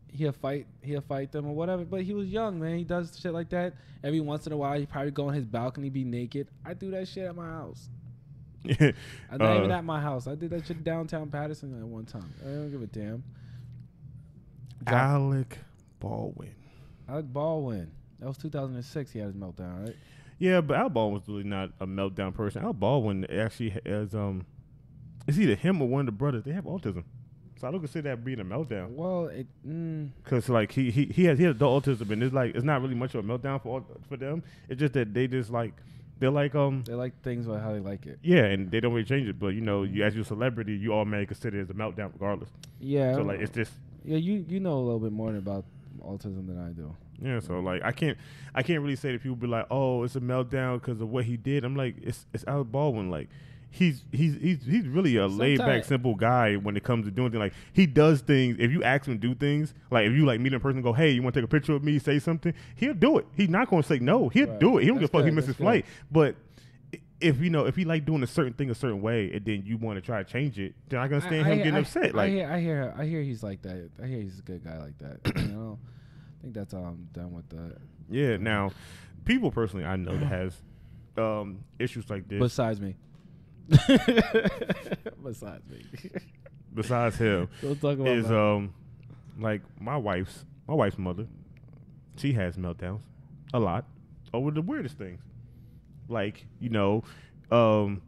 He'll fight them or whatever. But he was young, man. He does shit like that every once in a while. He probably go on his balcony, be naked. I do that shit at my house. I'm not even at my house. I did that shit downtown Patterson at one time. I don't give a damn. Alec Baldwin. That was 2006. He had his meltdown, right? Yeah, but Al Baldwin was really not a meltdown person. Al Baldwin actually has it's either him or one of the brothers. They have autism, so I don't consider that being a meltdown. Well, because like he has adult autism, and it's not really much of a meltdown for them. It's just that they just like. They like things about how they like it. Yeah, and they don't really change it. But you as you're a celebrity, you automatically consider it as a meltdown regardless. Yeah. So like it's just. Yeah, you know a little bit more about autism than I do. Yeah, so like I can't really say that people be like, oh, it's a meltdown because of what he did. I'm like, it's Alec Baldwin. Like he's really a laid back, simple guy when it comes to doing things. Like he does things. If you ask him to do things, like if you like meet a person and go, hey, you want to take a picture with me, say something, he'll do it. He's not going to say no. He'll do it. He don't give a fuck. He missed his flight. But if he like doing a certain thing a certain way, and then you want to try to change it, then I can understand him getting upset. Like I hear he's like that. I hear he's a good guy like that. I think that's all I'm done with that. Yeah. Now, people personally I know that has issues like this. Besides me. Besides him, don't talk about is like my wife's mother. She has meltdowns a lot over the weirdest things, like one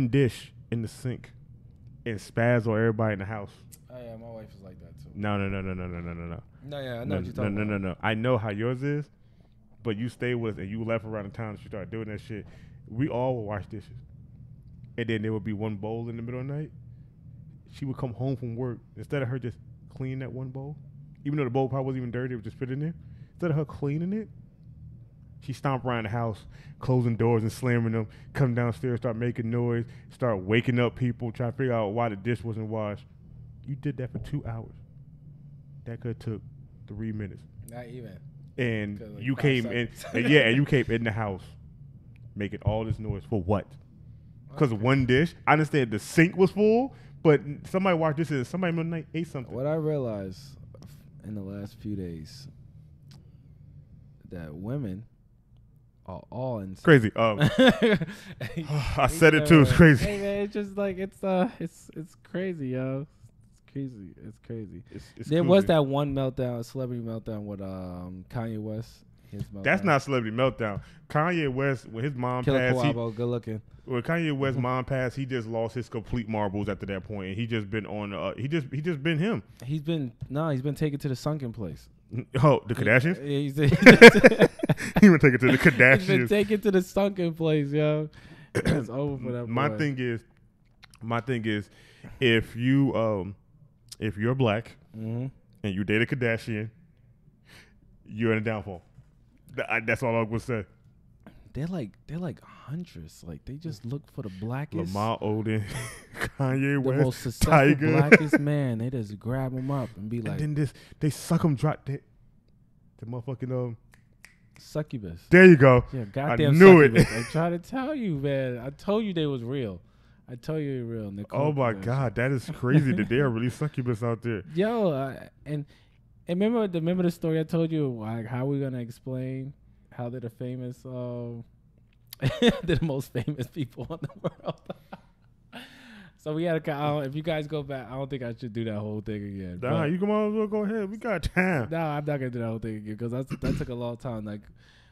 dish in the sink and spaz on everybody in the house. Oh yeah, my wife is like that too. No. No, yeah, I know what you're talking about. No. I know how yours is, but you stay with us and you left around the time she started doing that shit. We all would wash dishes. And then there would be one bowl in the middle of the night. She would come home from work. Instead of her just cleaning that one bowl, even though the bowl probably wasn't even dirty, it was just fit in there. Instead of her cleaning it, she stomped around the house, closing doors and slamming them, come downstairs, start making noise, start waking up people, trying to figure out why the dish wasn't washed. You did that for 2 hours. That could have took 3 minutes. Not even. And like you came in, and you came in the house making all this noise for what? Because of one dish. I understand the sink was full, but somebody watched this and somebody midnight ate something. What I realized in the last few days that women are all in crazy. I said it too. It's crazy. Hey man, it's just like it's crazy, yo. It's crazy. It's crazy. It's there cool. was that one meltdown, celebrity meltdown with Kanye West. That's not celebrity meltdown. Kanye West, when his mom passed, good looking. When Kanye West's mom passed, he just lost his complete marbles after that point, and he just been on. He just been him. He's been taken to the sunken place. Oh, the Kardashians. He's been taken to the Kardashians. He's been taken to the sunken place, yo. It's over for that. My thing is, if you're black and you date a Kardashian, you're in a downfall. That's all I would say. They're like huntress. Like they just look for the blackest. Lamar Odom, Kanye West, the most successful Tiger. blackest man. They just grab him up and be like. And then they suck him, drop the motherfucking succubus. There you go. Yeah, goddamn. I knew succubus. it. I try to tell you, man. I told you they was real. I told you they were real. Oh my God, that is crazy that they are really succubus out there. Yo, and remember the story I told you, like how we gonna explain how they're the famous, they're the most famous people in the world. So we had if you guys go back, I don't think I should do that whole thing again. Nah, you can go ahead. We got time. No, I'm not gonna do that whole thing again because that took a long time. Like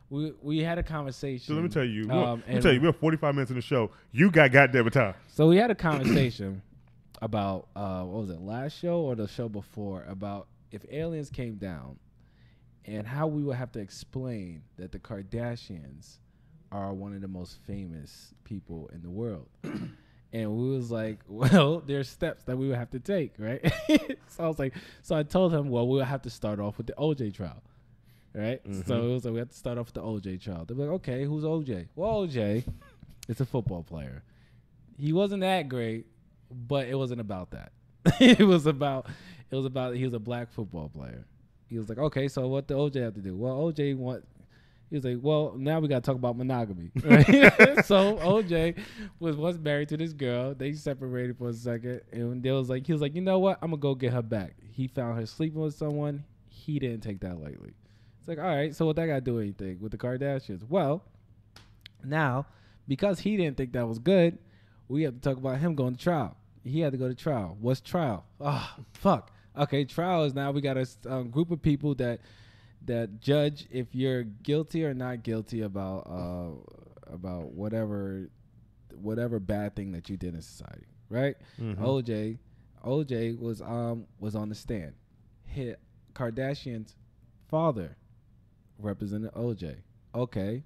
we had a conversation. So let me tell you. We have 45 minutes in the show. You got goddamn time. So we had a conversation about what was it, last show or the show before, about if aliens came down and how we would have to explain that the Kardashians are one of the most famous people in the world. And we was like, well, there's steps that we would have to take, right? So I told him, well, we'll have to start off with the OJ trial, right? Mm-hmm. So it was like, we have to start off with the OJ trial. They're like, okay, who's OJ? Well, OJ is a football player. He wasn't that great, but it wasn't about that. It was about he was a black football player. He was like, okay, so what the OJ have to do? Well, he was like, well, now we got to talk about monogamy. Right? So OJ was once married to this girl. They separated for a second. And he was like, you know what? I'm going to go get her back. He found her sleeping with someone. He didn't take that lightly. It's like, all right, so what that got to do anything with the Kardashians? Well, now, because he didn't think that was good, we have to talk about him going to trial. He had to go to trial. What's trial? Oh, fuck. Okay, trial is now we got a group of people that judge if you're guilty or not guilty about whatever bad thing that you did in society, right? Mm-hmm. OJ was on the stand. Kardashian's father represented OJ. Okay,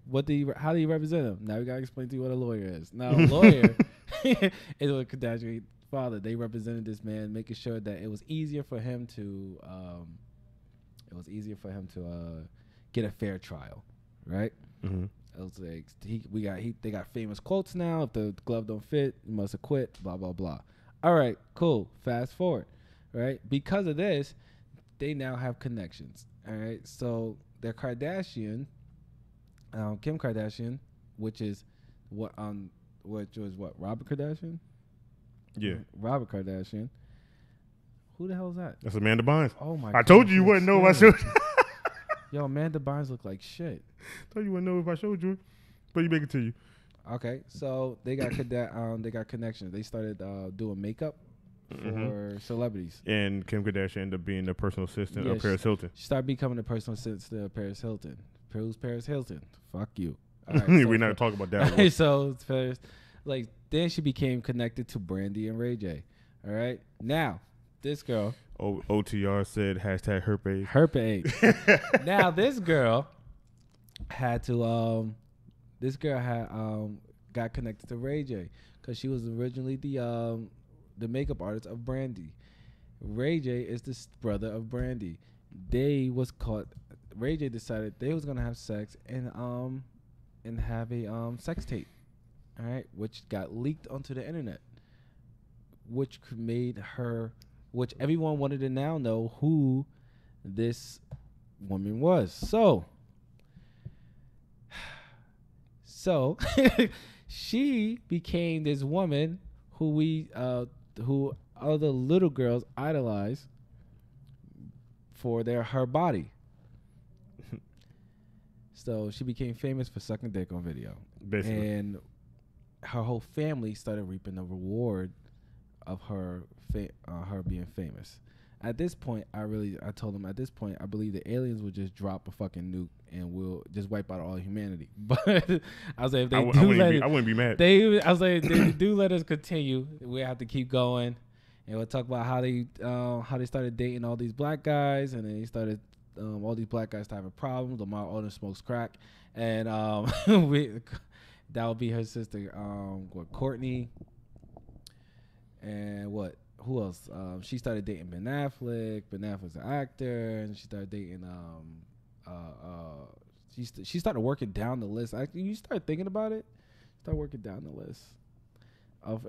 how do you represent him? Now we gotta explain to you what a lawyer is. Now a lawyer is what Kardashian's father. They represented this man, making sure that it was easier for him to get a fair trial, right? Mm-hmm. It was like they got famous quotes now. If the glove don't fit, you must have quit. Blah blah blah. All right, cool. Fast forward, right? Because of this, they now have connections. All right, so their Kardashian, Kim Kardashian, which was what Robert Kardashian? Yeah, Robert Kardashian. Who the hell is that? That's Amanda Bynes. Oh my! I told you wouldn't know if I showed you. Yo, Amanda Bynes look like shit. Told you wouldn't know if I showed you, but you make it to you. Okay, so they got they got connections. They started doing makeup for celebrities. And Kim Kardashian ended up being the personal assistant of Paris Hilton. She started becoming the personal assistant of Paris Hilton. Who's Paris Hilton? Fuck you. All right, so we're not talking about that. So first, then she became connected to Brandy and Ray J. All right, now this girl. OTR said #herpage. Herpage. Now this girl had to got connected to Ray J because she was originally the makeup artist of Brandy. Ray J is the brother of Brandy. Ray J decided they was gonna have sex and have a sex tape, all right, which got leaked onto the internet, which everyone wanted to now know who this woman was. So she became this woman who other little girls idolize for her body. So she became famous for sucking dick on video. Basically. And her whole family started reaping the reward of her her being famous. At this point, I told him at this point, I believe the aliens would just drop a fucking nuke and we'll just wipe out all humanity. But I was like, if they I wouldn't be mad. I was like, they do let us continue. We have to keep going, and we'll talk about how they started dating all these black guys, and then they started all these black guys having problems. Lamar Odom smokes crack, and that would be her sister, Courtney, and what? Who else? She started dating Ben Affleck. Ben Affleck's an actor, and she started dating. She started working down the list. Actually, you start thinking about it. Start working down the list.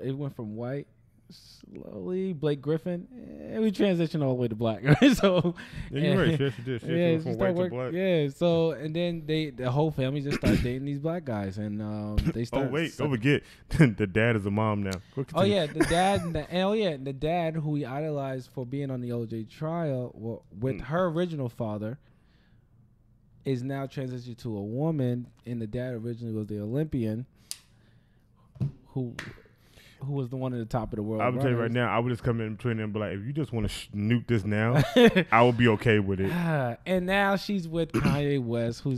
It went from white slowly. Blake Griffin. And we transitioned all the way to black. Right? So yeah, you're right. Yes, you did. Yeah, from white to black. Yeah. So and then the whole family just started dating these black guys, and they started. Oh wait, don't forget, the dad is a mom now. Oh yeah, the dad. The dad who we idolized for being on the OJ trial with her original father is now transitioned to a woman, and the dad originally was the Olympian who was the one at the top of the world. I will tell you right now, I would just come in between them and be like, if you just want to nuke this now, I would be okay with it. And now she's with Kanye West, who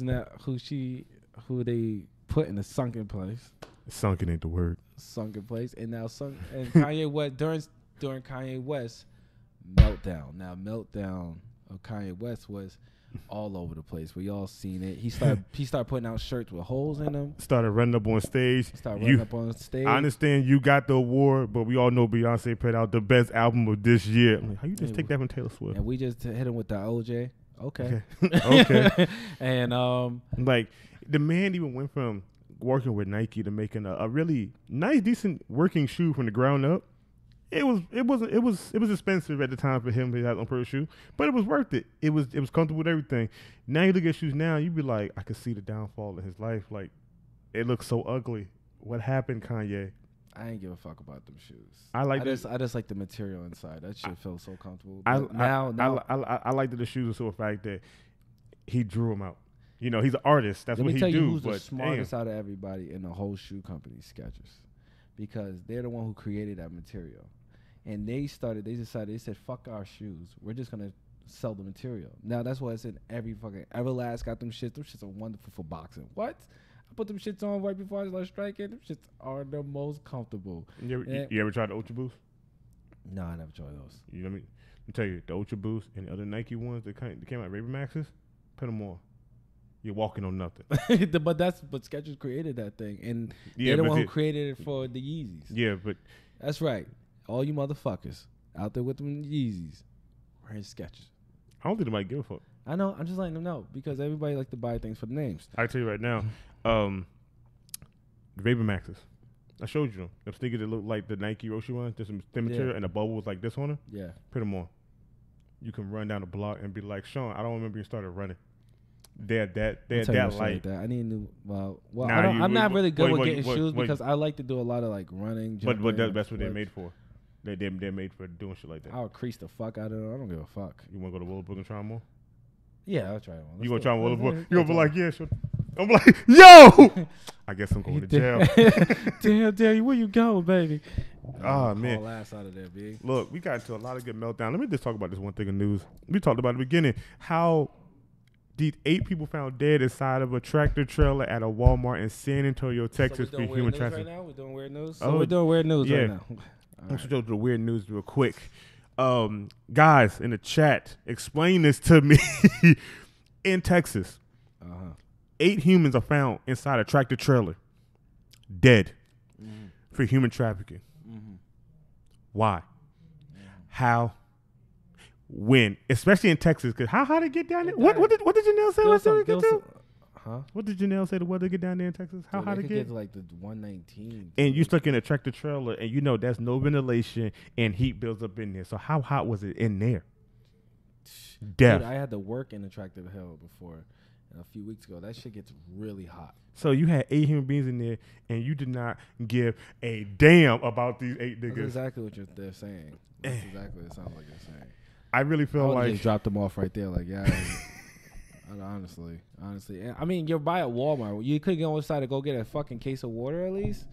they put in a sunken place. Sunken ain't the word. Sunken place, and now and Kanye West during Kanye West meltdown. Now meltdown of Kanye West was all over the place. We all seen it. He started putting out shirts with holes in them. Started running up on stage. I understand you got the award, but we all know Beyonce put out the best album of this year. I'm like, how you just take that from Taylor Swift? And we just hit him with the OJ. Okay. Okay. And like the man even went from working with Nike to making a really nice, decent working shoe from the ground up. It was expensive at the time for him to have on per shoe, but it was worth it. It was comfortable with everything. Now you look at shoes now, you be like, I could see the downfall in his life. Like, it looks so ugly. What happened, Kanye? I ain't give a fuck about them shoes. I just like the material inside. That shit feels so comfortable. I like the shoes so the fact that he drew them out. You know, he's an artist. That's what he do. Let me tell you who's the smartest out of everybody in the whole shoe company, Skechers, because they're the one who created that material. And they said, fuck our shoes. We're just going to sell the material. Now, that's why it's in every fucking Everlast got them shits. Them shits are wonderful for boxing. What? I put them shits on right before I start striking. Them shits are the most comfortable. You ever tried the Ultra Boost? No, I never tried those. You know what I mean? Let me tell you, the Ultra Boost and the other Nike ones that came out, Raven Maxes, put them on. You're walking on nothing. But Skechers created that thing. And they're the one who created it for the Yeezys. Yeah, but. That's right. All you motherfuckers out there with them Yeezys wearing Skechers. I don't think they might give a fuck. I know. I'm just letting them know because everybody like to buy things for the names. I tell you right now, the Raven Maxes. I showed you them. Them sneakers that look like the Nike Roshi ones. There's some thin material and the bubble was like this on them. Yeah. Put them on. You can run down the block and be like, Sean, I don't remember you started running. They're that light. I need new. I'm not really good with getting shoes because I like to do a lot of like running. But that's what they're made for. They're made for doing shit like that. I'll crease the fuck out of it. I don't give a fuck. You want to go to Willowbrook and try them on? Yeah, I'll try one. You gonna try Willowbrook? You gonna be like, yeah, sure. I'm like, yo. I guess I'm going to jail. Damn, where you going, baby? Oh man, haul ass out of there, big. Look, we got into a lot of good meltdown. Let me just talk about this one thing of news. We talked about at the beginning how these 8 people found dead inside of a tractor trailer at a Walmart in San Antonio, Texas for human trafficking. Right now, we're doing weird news. We're doing weird news right now. Let's go to the weird news real quick. Guys in the chat, explain this to me. In Texas, 8 humans are found inside a tractor trailer, dead for human trafficking. Why? How? When? Especially in Texas, because how did it get down there? What did Janelle say? What did Janelle say? The weather get down there in Texas? How hot it get? To like the 119. And you stuck in a tractor trailer, and you know that's no ventilation, and heat builds up in there. So how hot was it in there? Death. Dude, I had to work in a tractor trailer before a few weeks ago. That shit gets really hot. So you had 8 human beings in there, and you did not give a damn about these 8 niggas. That's exactly what they're saying. That's exactly what it sounds like they're saying. I really feel like just dropped them off right there. Like, yeah. Honestly, I mean, you're by at Walmart. You could go inside and go get a fucking case of water at least,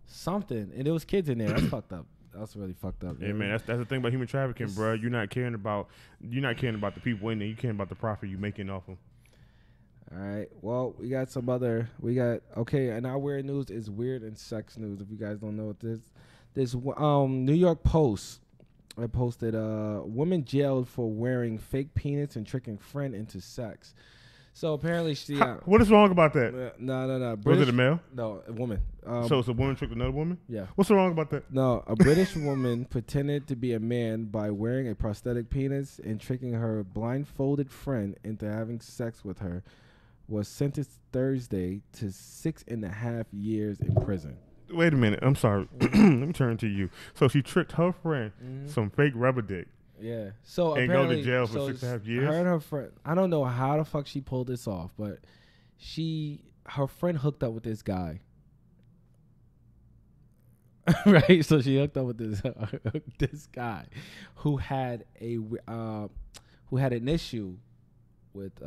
something. And there was kids in there. That's fucked up. That's really fucked up. Yeah, man. That's the thing about human trafficking, bro. You're not caring about the people in there. You caring about the profit you making off them. All right. Well, and our weird news is weird and sex news. If you guys don't know what this New York Post, I posted woman jailed for wearing fake penis and tricking friend into sex. So apparently she. What is wrong about that? No. Was it a male? No, a woman. So it's a woman tricked another woman? Yeah. What's wrong about that? No, a British woman pretended to be a man by wearing a prosthetic penis and tricking her blindfolded friend into having sex with her. Was sentenced Thursday to 6.5 years in prison. Wait a minute. I'm sorry. Let me turn to you. So she tricked her friend, some fake rubber dick. Yeah. So and go to jail for 6.5 years. Her and her friend. I don't know how the fuck she pulled this off, but her friend hooked up with this guy. Right. So she hooked up with this guy who had an issue with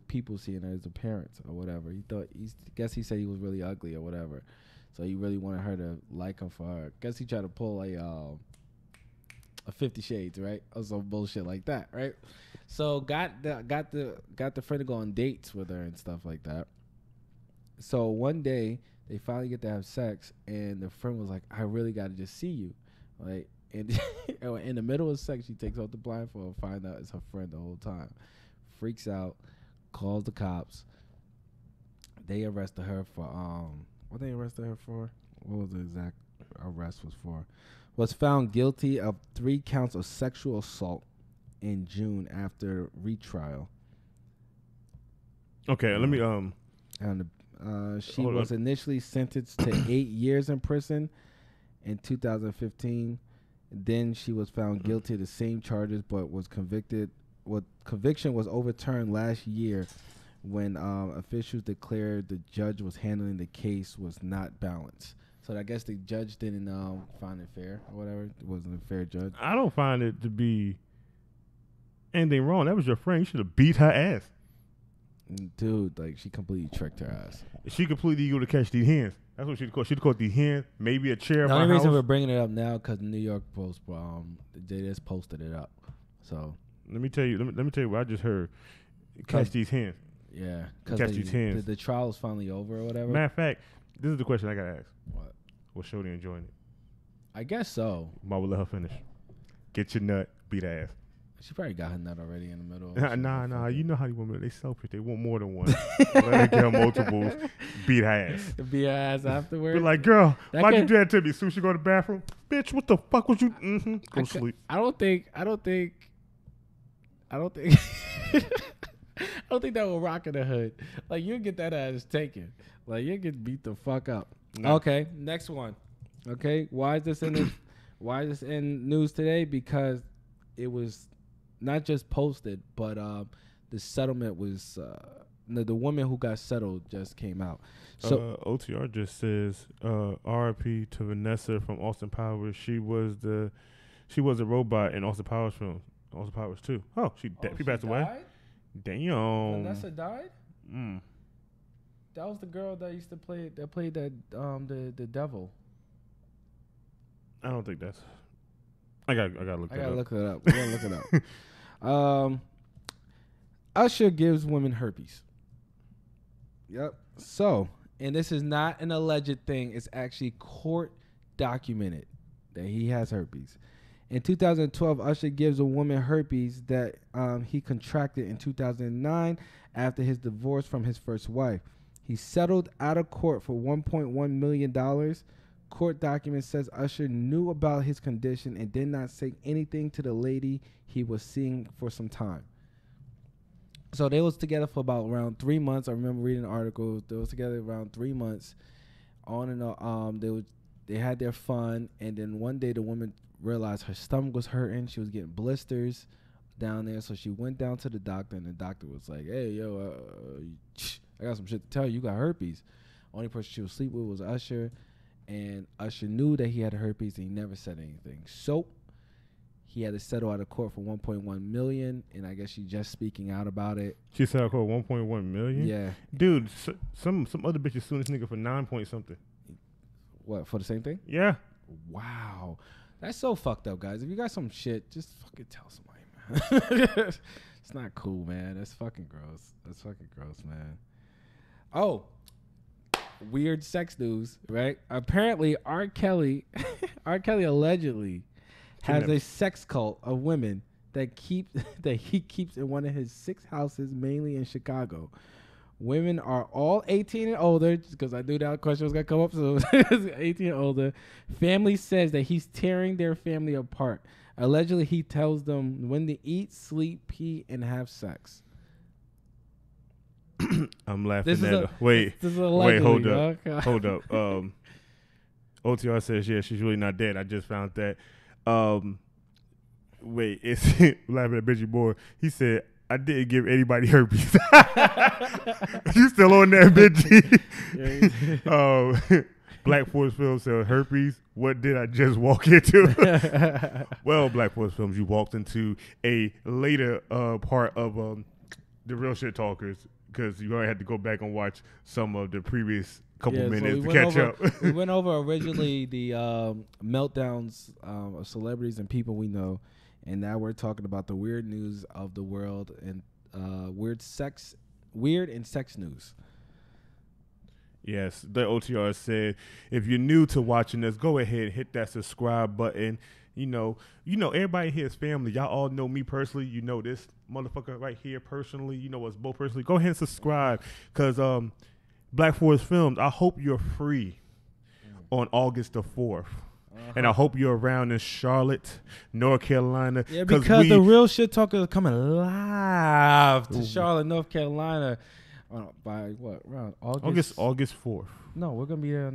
people seeing her as a parent or whatever. He said he was really ugly or whatever. So he really wanted her to like him for her. Guess he tried to pull a 50 Shades, right? Or some bullshit like that, right? So got the friend to go on dates with her and stuff like that. So one day they finally get to have sex, and the friend was like, "I really got to just see you," right? And in the middle of sex, she takes off the blindfold and find out it's her friend the whole time. Freaks out, calls the cops. They arrested her for what they arrested her for? What was the exact arrest was for? Was found guilty of 3 counts of sexual assault in June after retrial. Okay, let me And she was initially sentenced to 8 years in prison in 2015. Then she was found guilty of the same charges, but was convicted. Conviction was overturned last year when officials declared the judge was handling the case was not balanced. So I guess the judge didn't find it fair or whatever. It wasn't a fair judge. I don't find it to be anything wrong. That was your friend. You should have beat her ass. Dude, like, she completely tricked her ass. She completely go to catch these hands. That's what she'd call. She'd call these hands, maybe a chair. The only reason we're bringing it up now because the New York Post, they just posted it up. So let me tell you. Let me tell you what I just heard. Catch these hands. Yeah, catch these hands. The trial is finally over or whatever. Matter of fact, this is the question I gotta ask. What? Was Shorty enjoying it? I guess so. Why would let her finish? Get your nut, beat her ass. She probably got her nut already in the middle. Nah. You know how these women, they selfish. They want more than one. Let her get her multiples, beat her ass. Beat her ass afterwards? Be like, girl, why'd you do that to me? Soon she go to the bathroom? Bitch, what the fuck was you? Go sleep. I don't think I don't think that will rock in the hood. Like, you'll get that ass taken. Like, you'll get beat the fuck up. No. Okay, next one. Okay, why is this in news today? Because it was not just posted, but the settlement was the woman who got settled just came out. So OTR just says RIP to Vanessa from Austin Powers. She was a robot in Austin Powers film. Austin Powers 2. Oh, she passed away. Damn. Vanessa died? That was the girl that used to play that played that the devil. I don't think that's. I gotta look that up. Look it up. We gotta look it up. Usher gives women herpes. Yep. So, and this is not an alleged thing. It's actually court documented that he has herpes. In 2012, Usher gives a woman herpes that he contracted in 2009 after his divorce from his first wife. He settled out of court for $1.1 million. Court document says Usher knew about his condition and did not say anything to the lady he was seeing for some time. So they was together for about around 3 months. I remember reading an article. They was together around 3 months. On and on. They had their fun, and then one day the woman realized her stomach was hurting. She was getting blisters down there, so she went down to the doctor, and the doctor was like, "Hey, yo, I got some shit to tell you. You got herpes." Only person she was sleep with was Usher, and Usher knew that he had herpes, and he never said anything. So he had to settle out of court for $1.1 million, and I guess she's just speaking out about it. She settled out of court $1.1 million. Yeah, dude. Some other bitches suing this nigga for 9 point something. What, for the same thing? Yeah. Wow. That's so fucked up, guys. If you got some shit, just fucking tell somebody, man. It's not cool, man. That's fucking gross. That's fucking gross, man. Oh, weird sex news, right? Apparently, R. Kelly allegedly has a sex cult of women that he keeps in one of his 6 houses, mainly in Chicago. Women are all 18 and older, because I knew that question was going to come up. So 18 and older. Family says that he's tearing their family apart. Allegedly, he tells them when to eat, sleep, pee, and have sex. I'm laughing at wait, hold up. Okay. Hold up. OTR says, yeah, she's really not dead. I just found that. Wait, it's laughing at Benji Moore. He said, I didn't give anybody herpes. You still on there, Benji? Black Force Films said herpes. What did I just walk into? Well, Black Force Films, you walked into a later part of the Real Shit Talkers, because you already had to go back and watch some of the previous couple minutes to catch up. We went over originally the meltdowns of celebrities and people we know. And now we're talking about the weird news of the world and weird and sex news. Yes, the OTR said, if you're new to watching this, go ahead, hit that subscribe button. You know, everybody here is family. Y'all all know me personally. You know this motherfucker right here personally. You know us both personally. Go ahead and subscribe, because Black Forest Films, I hope you're free on August the 4th. And I hope you're around in Charlotte, North Carolina. Yeah, because the Real Shit Talkers are coming live to Charlotte, North Carolina by what? Around August 4th. No, we're going to be there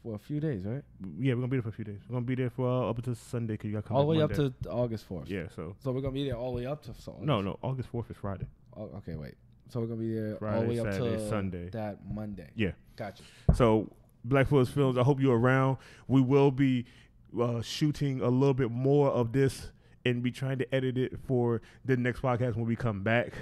for a few days, right? Yeah, we're going to be there for a few days. We're going to be there for up until Sunday, because you got to come all the way Monday. up to August 4th. Yeah, so we're going to be there all the way up to August. No, August 4th is Friday. Oh, okay, wait. So we're going to be there Friday, all the way up Saturday, to Sunday. That Monday. Yeah. Gotcha. So Black Forest Films, I hope you're around. We will be shooting a little bit more of this and be trying to edit it for the next podcast when we come back.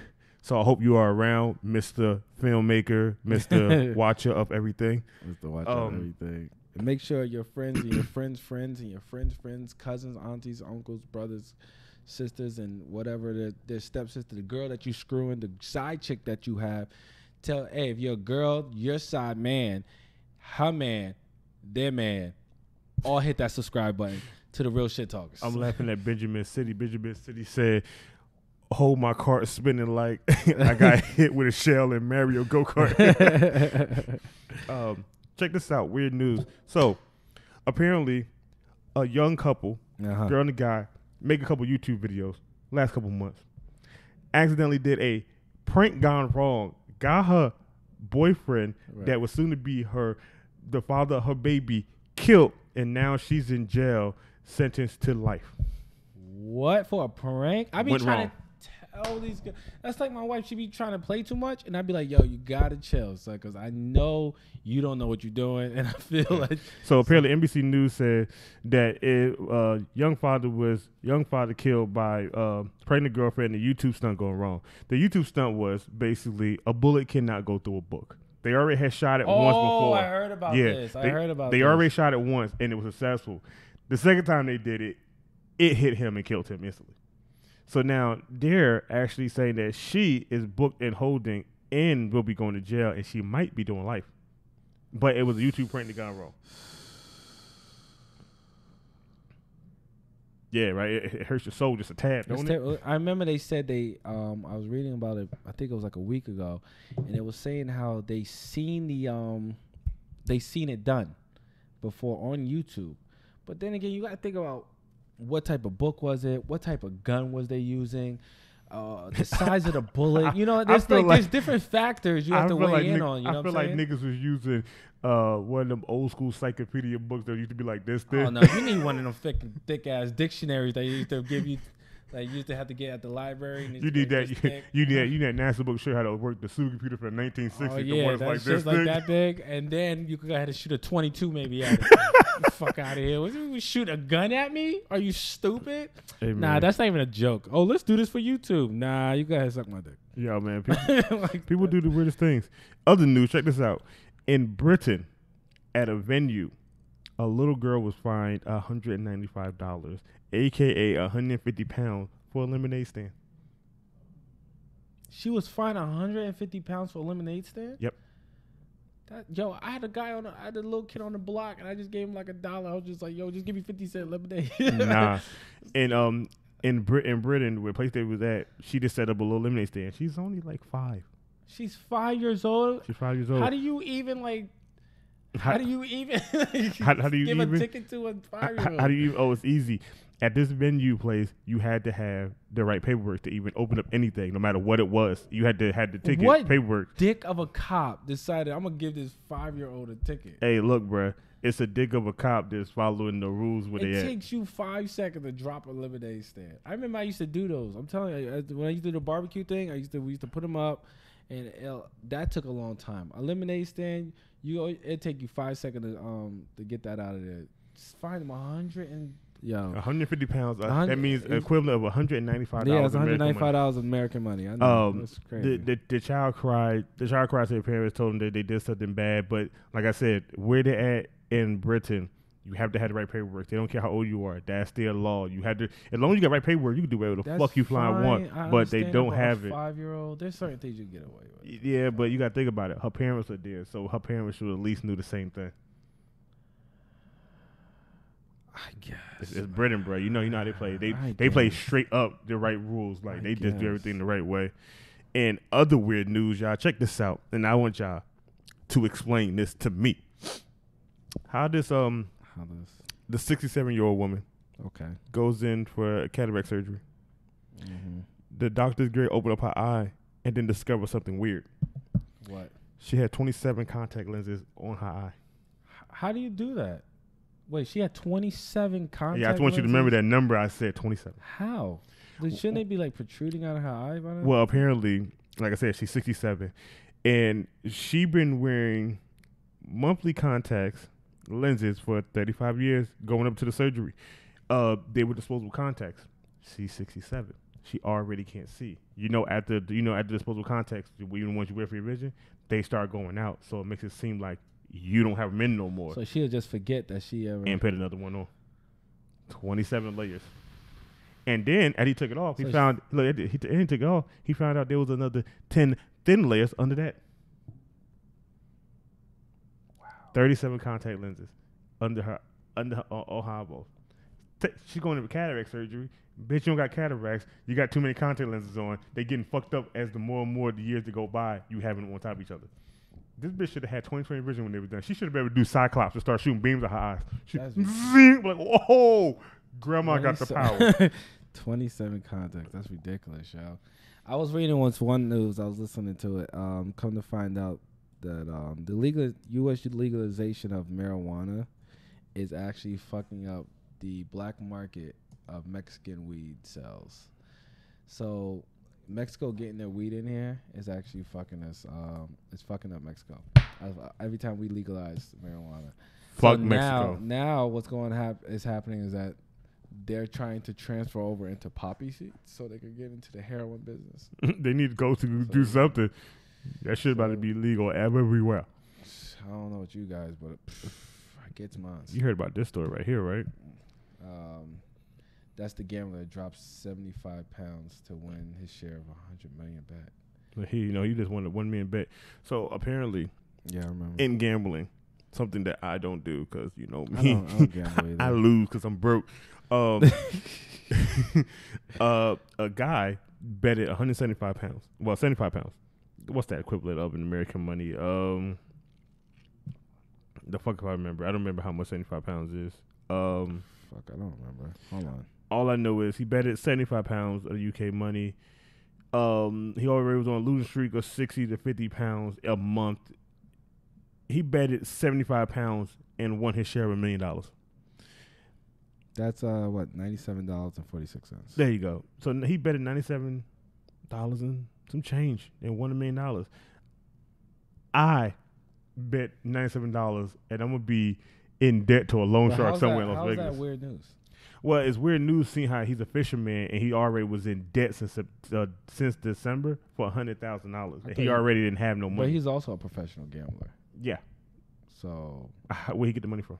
So I hope you are around, Mr. Filmmaker, Mr. Watcher of everything. Mr. Watcher of everything. And make sure your friends and your friends' friends and your friends' friends, cousins, aunties, uncles, brothers, sisters, and whatever, their stepsister, the girl that you screwing, the side chick that you have, tell, hey, if you're a girl, your side man, her man, their man, all hit that subscribe button to the Real Shit Talkers. I'm laughing at Benjamin City. Benjamin City said, hold my cart spinning like I got hit with a shell in Mario Go-Kart. Check this out. Weird news. So apparently a young couple, girl and a guy, make a couple YouTube videos last couple months, accidentally did a prank gone wrong, got her boyfriend that was soon to be the father of her baby killed, and now she's in jail, sentenced to life. What, for a prank? I be Went trying wrong. to tell these girls. That's like my wife. She be trying to play too much, and I'd be like, yo, you gotta chill, son, because I know you don't know what you're doing, and I feel like. So apparently NBC News said that young father killed by pregnant girlfriend, the YouTube stunt going wrong. The YouTube stunt was basically a bullet cannot go through a book. They already had shot it once before. I heard about this. They already shot it once, and it was successful. The second time they did it, it hit him and killed him instantly. So now they're actually saying that she is booked in holding and will be going to jail, and she might be doing life. But it was a YouTube prank that got wrong. Yeah, right. It hurts your soul just a tad, don't it? I remember they said I was reading about it. I think it was like a week ago, and it was saying how they seen it done before on YouTube. But then again, you got to think about what type of book was it? What type of gun was they using? The size of the bullet. You know, there's different factors you have to weigh in on. You know I feel like niggas was using one of them old school encyclopedia books that used to be like this thick. Oh no, you need one of them thick ass dictionaries that used to give you. Like you used to have to get at the library. And you need that. You need that NASA book. Show how to work the supercomputer for the 1960s. Oh, yeah, the ones like this like big. that big, and then you could go ahead and shoot a 22 maybe at it. Fuck out of here! Would you shoot a gun at me? Are you stupid? Hey, nah, that's not even a joke. Oh, let's do this for YouTube. Nah, you go ahead and suck my dick. Yeah, man. People do the weirdest things. Other news. Check this out. In Britain, at a venue, A little girl was fined $195, aka 150 pounds, for a lemonade stand. She was fined 150 pounds for a lemonade stand? Yep. I had I had a little kid on the block, and I just gave him like $1. I was just like, yo, just give me 50-cent lemonade. Nah. And in Britain, where the place they was at, she just set up a little lemonade stand. She's only like 5. She's 5 years old? She's 5 years old. How do you even like... How do you even how do you give even, a ticket to a 5-year-old? How do you? Oh, it's easy. At this venue place, you had to have the right paperwork to even open up anything, no matter what it was. You had the ticket paperwork. Dick of a cop decided I'm gonna give this 5-year-old a ticket? Hey, look, bruh. It's a dick of a cop that's following the rules where they at. It takes you 5 seconds to drop a lemonade stand. I remember I used to do those. I'm telling you, when I used to do the barbecue thing, we used to put them up, and that took a long time. A lemonade stand, it take you 5 seconds to get that out of there. Just find them 150 pounds. That means equivalent of $195. Yeah, it's $195 American money. I know. That's crazy. The child cried. The child cried to their parents, told them that they did something bad. But like I said, where they're at in Britain, you have to have the right paperwork. They don't care how old you are. That's their law. You have to, as long as you got right paperwork, you can do whatever the fuck you flying want. But they don't have it. 5-year-old, there's certain things you can get away with. Yeah, but you got to think about it. Her parents are there, so her parents should at least knew the same thing. I guess it's Britain, bro. You know how they play. They play straight up the right rules. Like they just do everything the right way. And other weird news, y'all. Check this out, and I want y'all to explain this to me. How this the 67-year-old woman goes in for cataract surgery. Mm-hmm. The doctors open up her eye and then discover something weird. What? She had 27 contact lenses on her eye. How do you do that? Wait, she had 27 contact lenses? Yeah, I just want you to remember that number I said, 27. How? Shouldn't they be like protruding out of her eye by now? Well, apparently, like I said, she's 67. And she been wearing monthly contacts, lenses, for 35 years, going up to the surgery. They were disposable contacts. She's 67. She already can't see. After disposable contacts, even the ones you wear for your vision, they start going out. So it makes it seem like you don't have them in no more. So she'll just forget that she ever... And put another one on. 27 layers. And then, as he took it off, he found out there was another 10 thin layers under that. Wow. 37 contact lenses under her eyeballs. She's going to cataract surgery. Bitch, you don't got cataracts. You got too many contact lenses on. They getting fucked up as the more and more the years that go by, you having them on top of each other. This bitch should have had 20/20 vision when they were done. She should have been able to do Cyclops and start shooting beams at her eyes. Like, whoa, grandma got the power. 27 contacts. That's ridiculous, y'all. I was reading one news. I was listening to it. Come to find out that the U.S. legalization of marijuana is actually fucking up the black market of Mexican weed sales. So Mexico getting their weed in here is actually fucking us. It's fucking up Mexico. Every time we legalize marijuana. Fuck Mexico. Now what's happening is that they're trying to transfer over into poppy seeds so they can get into the heroin business. They need to go to do something. That shit about to be legal everywhere. I don't know what you guys, but I get mine. You heard about this story right here, right? That's the gambler that drops 75 pounds to win his share of 100 million bet. But he just won a $1 million bet. So apparently, yeah, I remember. In gambling, something that I don't do because me, I don't gamble either. I lose because I'm broke. A guy betted 175 pounds. Well, 75 pounds. What's that equivalent of in American money? The fuck if I remember. I don't remember how much 75 pounds is. Fuck, I don't remember. Hold on. All I know is he betted 75 pounds of UK money. He already was on a losing streak of 60 to 50 pounds a month. He betted 75 pounds and won his share of $1 million. That's $97.46. There you go. So he betted $97 and some change and won $1 million. I bet $97 and I'm gonna be in debt to a loan shark somewhere in Las Vegas. How's that weird news? Well, it's weird news seeing how he's a fisherman and he already was in debt since December for $100,000. And he already didn't have no money. But he's also a professional gambler. Yeah. So where he get the money from?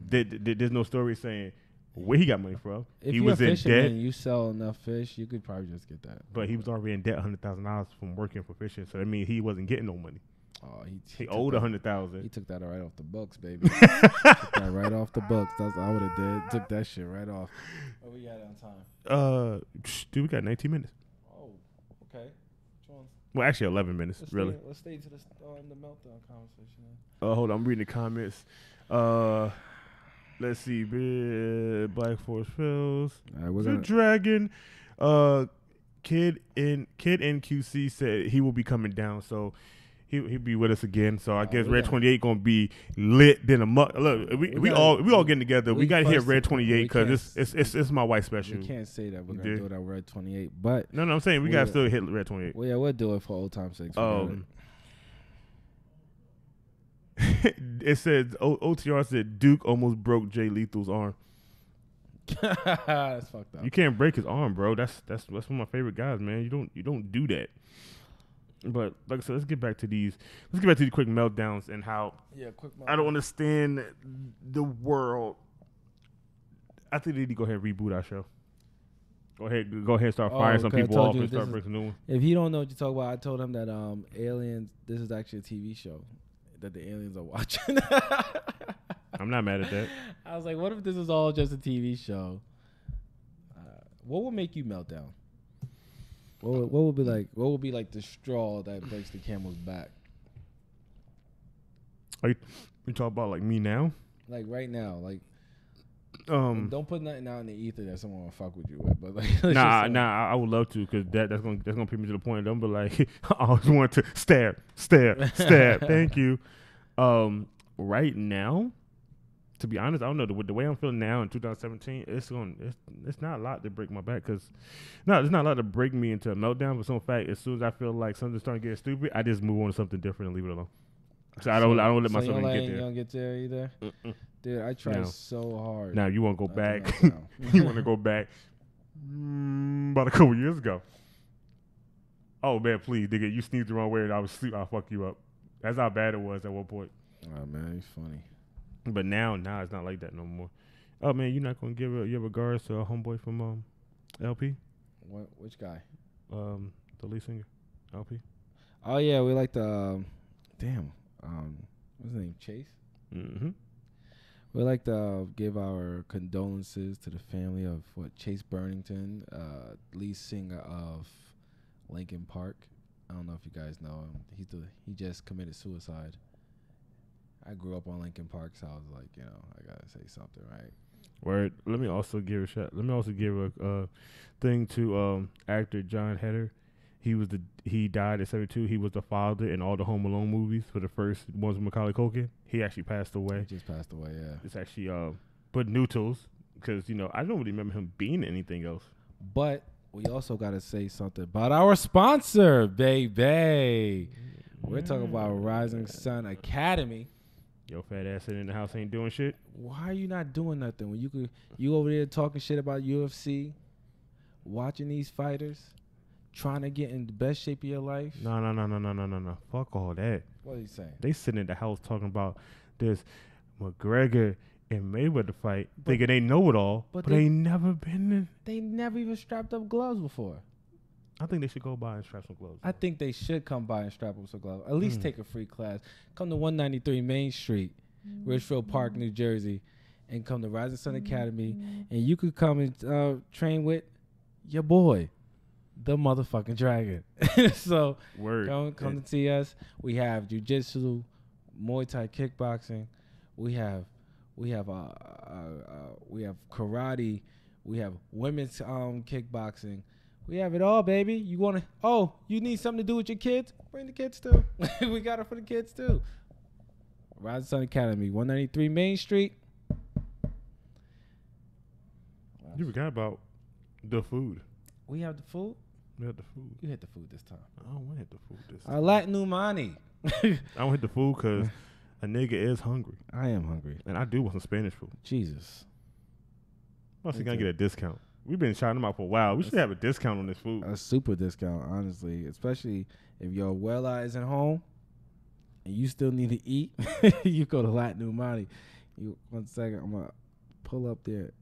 There's no story saying where he got money from. If he you're was a in fisherman debt. and you sell enough fish, you could probably just get that. But he was already in debt $100,000 from working for fishing. So I mean, he wasn't getting no money. Oh, he owed $100,000. He took that right off the books, baby. Took that right off the books. That's what I would have did. Took that shit right off. What we got on time? Dude, we got 19 minutes. Oh, okay. Well, actually 11 minutes, really. Let's stay to the meltdown conversation. Hold on, I'm reading the comments. Let's see. Black Force Fills. The Dragon. Kid in QC said he will be coming down, so he'll be with us again. So I guess Red 28 gonna be lit. Then look, we all getting together. We gotta hit Red 28 because it's my white special. We can't say that we're gonna do it at Red 28, but no, I'm saying we gotta still hit Red 28. Well, yeah, we'll do it for old time's sake. It says OTR said Duke almost broke Jay Lethal's arm. That's fucked up. You can't break his arm, bro. That's one of my favorite guys, man. You don't do that. But like I said, let's get back to these quick meltdowns and how I don't understand the world. I think they need to go ahead and reboot our show. Go ahead and start firing some people off and start breaking new ones. If you don't know what you talk about, I told him that Aliens, this is actually a TV show that the aliens are watching. I'm not mad at that. I was like, what if this is all just a TV show? What would make you melt down? What would be like the straw that breaks the camel's back? Are you talking about like me now? Like right now, like don't put nothing out in the ether that someone will fuck with you with. But like, I would love to because that's gonna put me to the point. Don't be like I always want to stab. Thank you. Right now. To be honest, I don't know the way I'm feeling now in 2017. It's not a lot to break my back it's not a lot to break me into a meltdown. But some fact, as soon as I feel like something's starting to get stupid, I just move on to something different and leave it alone. So I don't let myself get there. You don't get there either, dude. I try so hard. Now you want to go back? You want to go back? About a couple years ago. Oh man, please, nigga, you sneezed the wrong way and I was sleep. I'll fuck you up. That's how bad it was at one point. Oh man, he's funny. But now it's not like that no more. Oh man, you're not gonna give your regards to a homeboy from LP? Which guy? The lead singer, LP. Oh yeah, we like the what's his name? Chase. Mm-hmm. We like to give our condolences to the family of Chase Burnington, lead singer of Linkin Park. I don't know if you guys know him. He just committed suicide. I grew up on Linkin Park, so I was like, I gotta say something, right? Word. Let me also give a shot. Let me also give a thing to actor John Heder. He died at 72. He was the father in all the Home Alone movies for the first ones with Macaulay Culkin. He actually passed away. He just passed away, yeah. It's actually but neutals because I don't really remember him being anything else. But we also gotta say something about our sponsor, baby. We're talking about Rising Sun Academy. Your fat ass sitting in the house ain't doing shit. Why are you not doing nothing when you over there talking shit about UFC, watching these fighters, trying to get in the best shape of your life? No. Fuck all that. What are you saying? They sitting in the house talking about this McGregor and Mayweather fight, thinking they know it all, but they never been in. They never even strapped up gloves before. I think they should go buy and strap some gloves. I think they should come by and strap up some gloves. At least take a free class. Come to 193 Main Street, Richfield Park, New Jersey, and come to Rising Sun Academy. And you could come and train with your boy, the motherfucking Dragon. So come to see us. We have jiu-jitsu, Muay Thai kickboxing. We have karate. We have women's kickboxing. We have it all, baby. You need something to do with your kids? Bring the kids too. We got it for the kids too. Rising Sun Academy, 193 Main Street. You forgot about the food. We have the food? We have the food. You hit the food this time. I don't want to hit the food this time. I like new money. I don't hit the food because a nigga is hungry. I am hungry. And I do want some Spanish food. Jesus. I'm also going to get a discount. We've been shouting them out for a while. We should have a discount on this food. A super discount, honestly. Especially if your abuela isn't home and you still need to eat. You go to Latin Umani. You 1 second. I'm gonna pull up their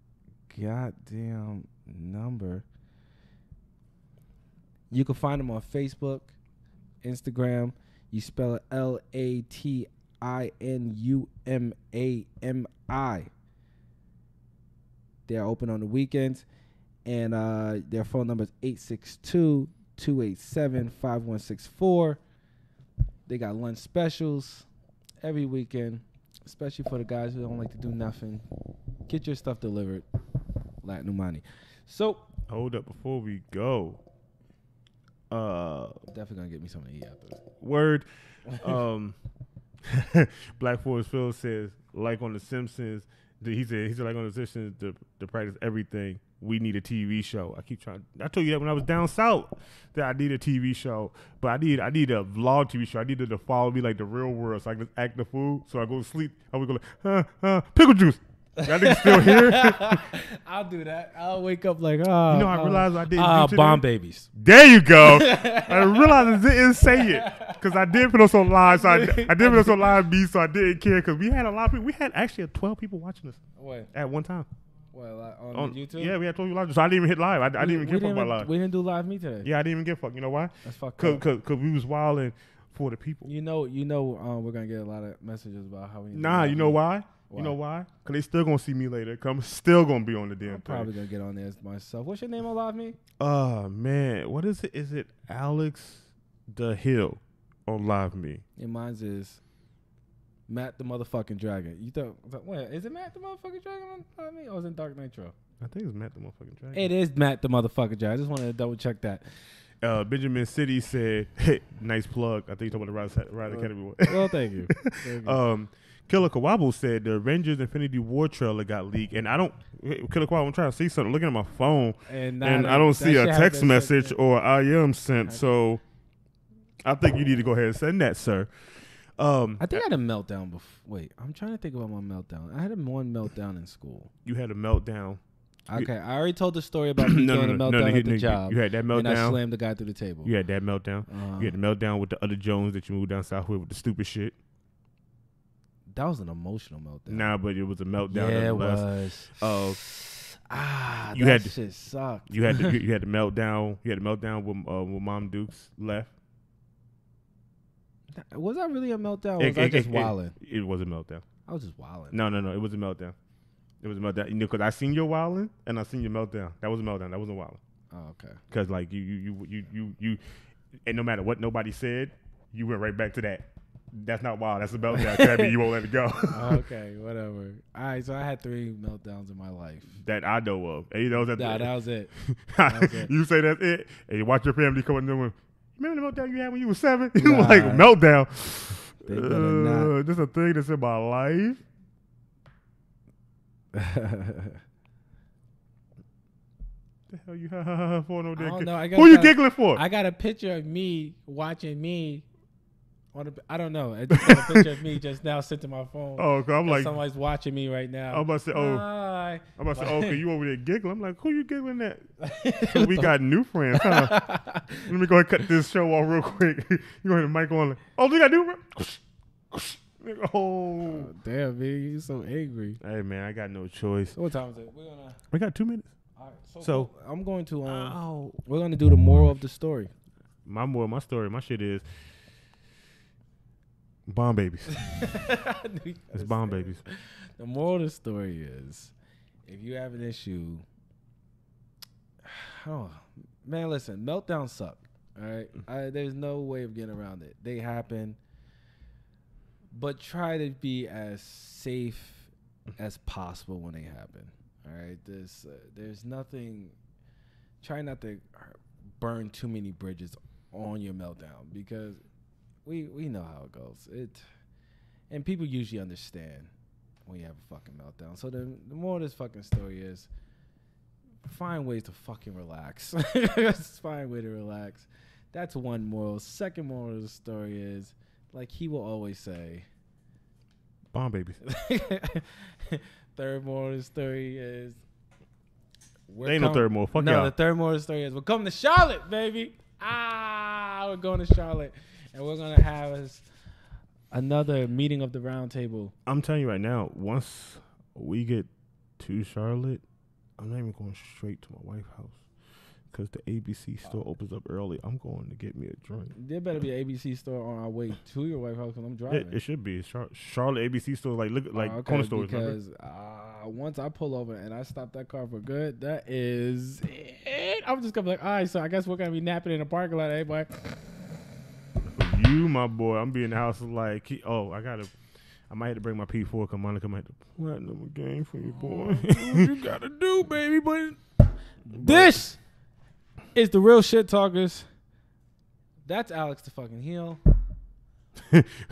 goddamn number. You can find them on Facebook, Instagram. You spell it LATINUMAMI. They're open on the weekends, and their phone number is 862-287-5164. They got lunch specials every weekend, especially for the guys who don't like to do nothing. Get your stuff delivered. Latin Umani. So, hold up before we go. Definitely gonna get me something to eat after this. Word. Black Forest Phil says, like on The Simpsons, he said like on The Simpsons, to practice everything, we need a TV show. I told you that when I was down south that I need a TV show, but I need a vlog TV show. I needed to follow me like the real world, so I can just act the fool. So I go to sleep. I would go like, pickle juice. That nigga still here? I'll do that. I'll wake up like, I realized I didn't Bomb Babies. There you go. I realized I didn't say it because I did put us on live. So I did put us on live B, so I didn't care because we had a lot of people. We had actually 12 people watching us at one time. Well, on YouTube? Yeah, we had 12 people live. So I didn't even hit live. I didn't even give a fuck about live. We didn't do live me today. Yeah, I didn't even give a fuck. You know why? That's fucked up. Because we was wilding for the people. You know, we're going to get a lot of messages about how we need you know why? You know why? Because they still going to see me later. I'm still going to be on the damn thing. Probably going to get on there myself. What's your name on Live Me? Man. What is it? Is it Alex the Hill on Live Me? And mine's is Matt the motherfucking Dragon. You thought, wait, is it Matt the motherfucking Dragon on Live Me? Or is it Dark Nitro? I think it's Matt the motherfucking Dragon. It is Matt the motherfucking Dragon. I just wanted to double check that. Benjamin City said, hey, nice plug. I think you're talking about the Ride Academy one. Well, thank you. Killer Kawabo said the Avengers Infinity War trailer got leaked, and Killer Kawabo, I'm trying to see something, looking at my phone, and I don't see a text message or I am sent, so I think you need to go ahead and send that, sir. I think I had a meltdown before. Wait, I'm trying to think about my meltdown. I had one meltdown in school. You had a meltdown. Okay, I already told the story about me doing a meltdown at the job. You had that meltdown. And I slammed the guy through the table. You had that meltdown. You had the meltdown with the other Jones that you moved down south with the stupid shit. That was an emotional meltdown. Nah, but it was a meltdown. Yeah, it was. That shit sucked. You had the meltdown. You had the meltdown when Mom Dukes left. Was that really a meltdown? Or was I just wilding? It was a meltdown. I was just wilding. No. It was a meltdown. It was a meltdown. You know, because I seen your wilding and I seen your meltdown. That was a meltdown. That wasn't wilding. Oh, okay. Because like you, and no matter what nobody said, you went right back to that. That's not wild. That's a meltdown. That means you won't let it go. Okay, whatever. All right, so I had 3 meltdowns in my life that I know of. And you know that. Nah, that was it. You say that's it, and you watch your family come in there. Remember the meltdown you had when you were 7? You like meltdown. This is a thing that's in my life. The hell you for no damn? Who you giggling for? I got a picture of me watching me. I don't know. I just got a picture of me just now sent to my phone. Oh, cause I'm like somebody's watching me right now. I'm about to say, hi. I'm about to say, okay, you over there giggling. I'm like, who you giggling at? We got new friends, huh? Let me go ahead and cut this show off real quick. You go ahead and mic on. Oh, we got new friends. Oh, damn, man, you so angry. Hey, man, I got no choice. So what time is it? We got 2 minutes. All right, so I'm going to. We're going to do the moral of the story. My shit is bomb babies. It's bomb babies. The moral of the story is, if you have an issue, man, listen, meltdowns suck. All right, there's no way of getting around it. They happen. But try to be as safe as possible when they happen. All right, there's nothing. Try not to burn too many bridges on your meltdown because we know how it goes. And people usually understand when you have a fucking meltdown. So the moral of this fucking story is find ways to fucking relax. Just find a way to relax. That's one moral. Second moral of the story is, like he will always say, bomb babies. Third moral of the story is, there ain't no third moral. Fuck y'all. No, the third moral of the story is, we're coming to Charlotte, baby. We're going to Charlotte, and we're gonna have Another meeting of the round table. I'm telling you right now, once we get to Charlotte, I'm not even going straight to my wife's house because the ABC store opens up early. I'm going to get me a drink. There better be an ABC store on our way to your wife's house because I'm driving. It should be. Charlotte ABC store, like corner stores. Because once I pull over and I stop that car for good, that is it. I'm just going to be like, all right, so I guess we're going to be napping in the parking lot, boy. You, my boy, I'm be in the house like, I might have to bring my P4 because Monica might have to platinum a game for you, boy. What you got to do, baby, but this is the Real Shit Talkers. That's Alex the fucking heel.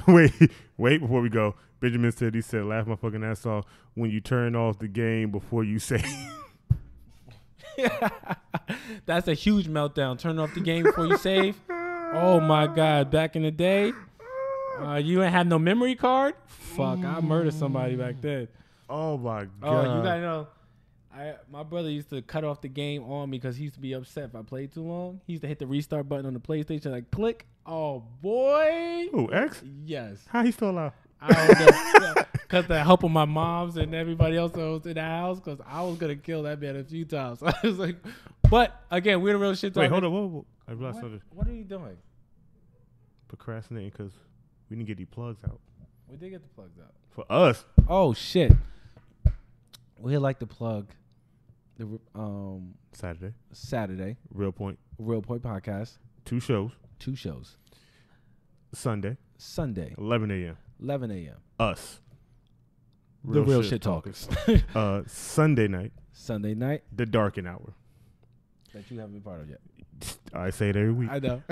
Wait before we go. Benjamin said, laugh my fucking ass off when you turn off the game before you say. That's a huge meltdown. Turn off the game before you save. Oh my God! Back in the day, you ain't have no memory card. Fuck, I murdered somebody back then. Oh my God! Oh, you gotta know. My brother used to cut off the game on me because he used to be upset if I played too long. He used to hit the restart button on the PlayStation, like click. Oh boy! Who, X? Yes. How he still alive? I don't know. Because the help of my moms and everybody else that was in the house, because I was gonna kill that man a few times. I was like, but again, we're the Real Shit. Wait, hold on. Whoa. I realized something. What are you doing? Procrastinating because we didn't get these plugs out. We did get the plugs out. For us. Oh shit. We'd like to plug the Saturday. Real Point podcast. 2 shows. Sunday. 11 a.m. Us. The Real Shit Talkers. Sunday night. The Darken Hour. That you haven't been part of yet. I say it every week. I know.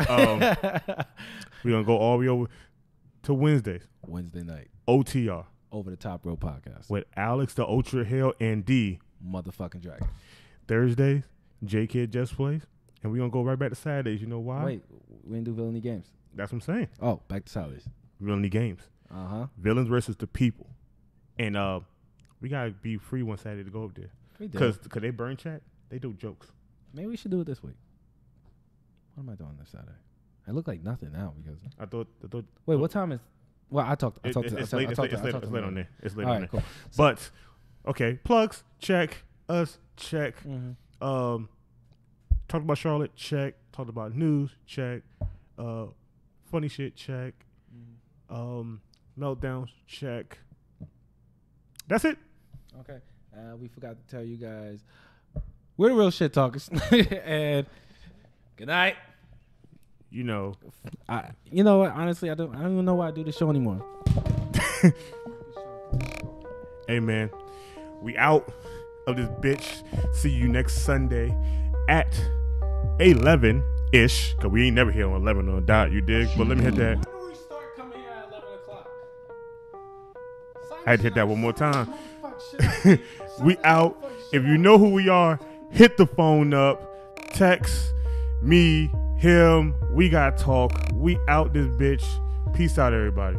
We're going to go all the way over to Wednesday night. OTR. Over the Top Row podcast. With Alex, the Ultra Hell, and D. Motherfucking Dragon. Thursdays, J Kid Just Plays. And we're going to go right back to Saturdays. You know why? Wait, we didn't do Villainy Games. That's what I'm saying. Oh, back to Saturdays. Villainy Games. Villains versus the people. And we got to be free one Saturday to go up there. Because they burn chat. They do jokes. Maybe we should do it this week. What am I doing this Saturday? I look like nothing now because I thought. Wait, what time is? Well, I talked. It's late on there. It's late on there. Cool. But okay, plugs check. Us check. Mm-hmm. Talked about Charlotte check. Talked about news check. Funny shit check. Mm-hmm. Meltdowns check. That's it. Okay. We forgot to tell you guys we're the Real Shit Talkers. And good night. You know what? Honestly, I don't even know why I do this show anymore. Hey man, we out of this bitch. See you next Sunday at 11-ish. Cause we ain't never here on 11 on a dot. You dig? But let me hit that. When do we start coming here at 11 o'clock? I had to hit that one more time. We out. If you know who we are, hit the phone up. Text me, him. We got talk. We out this bitch. Peace out, everybody.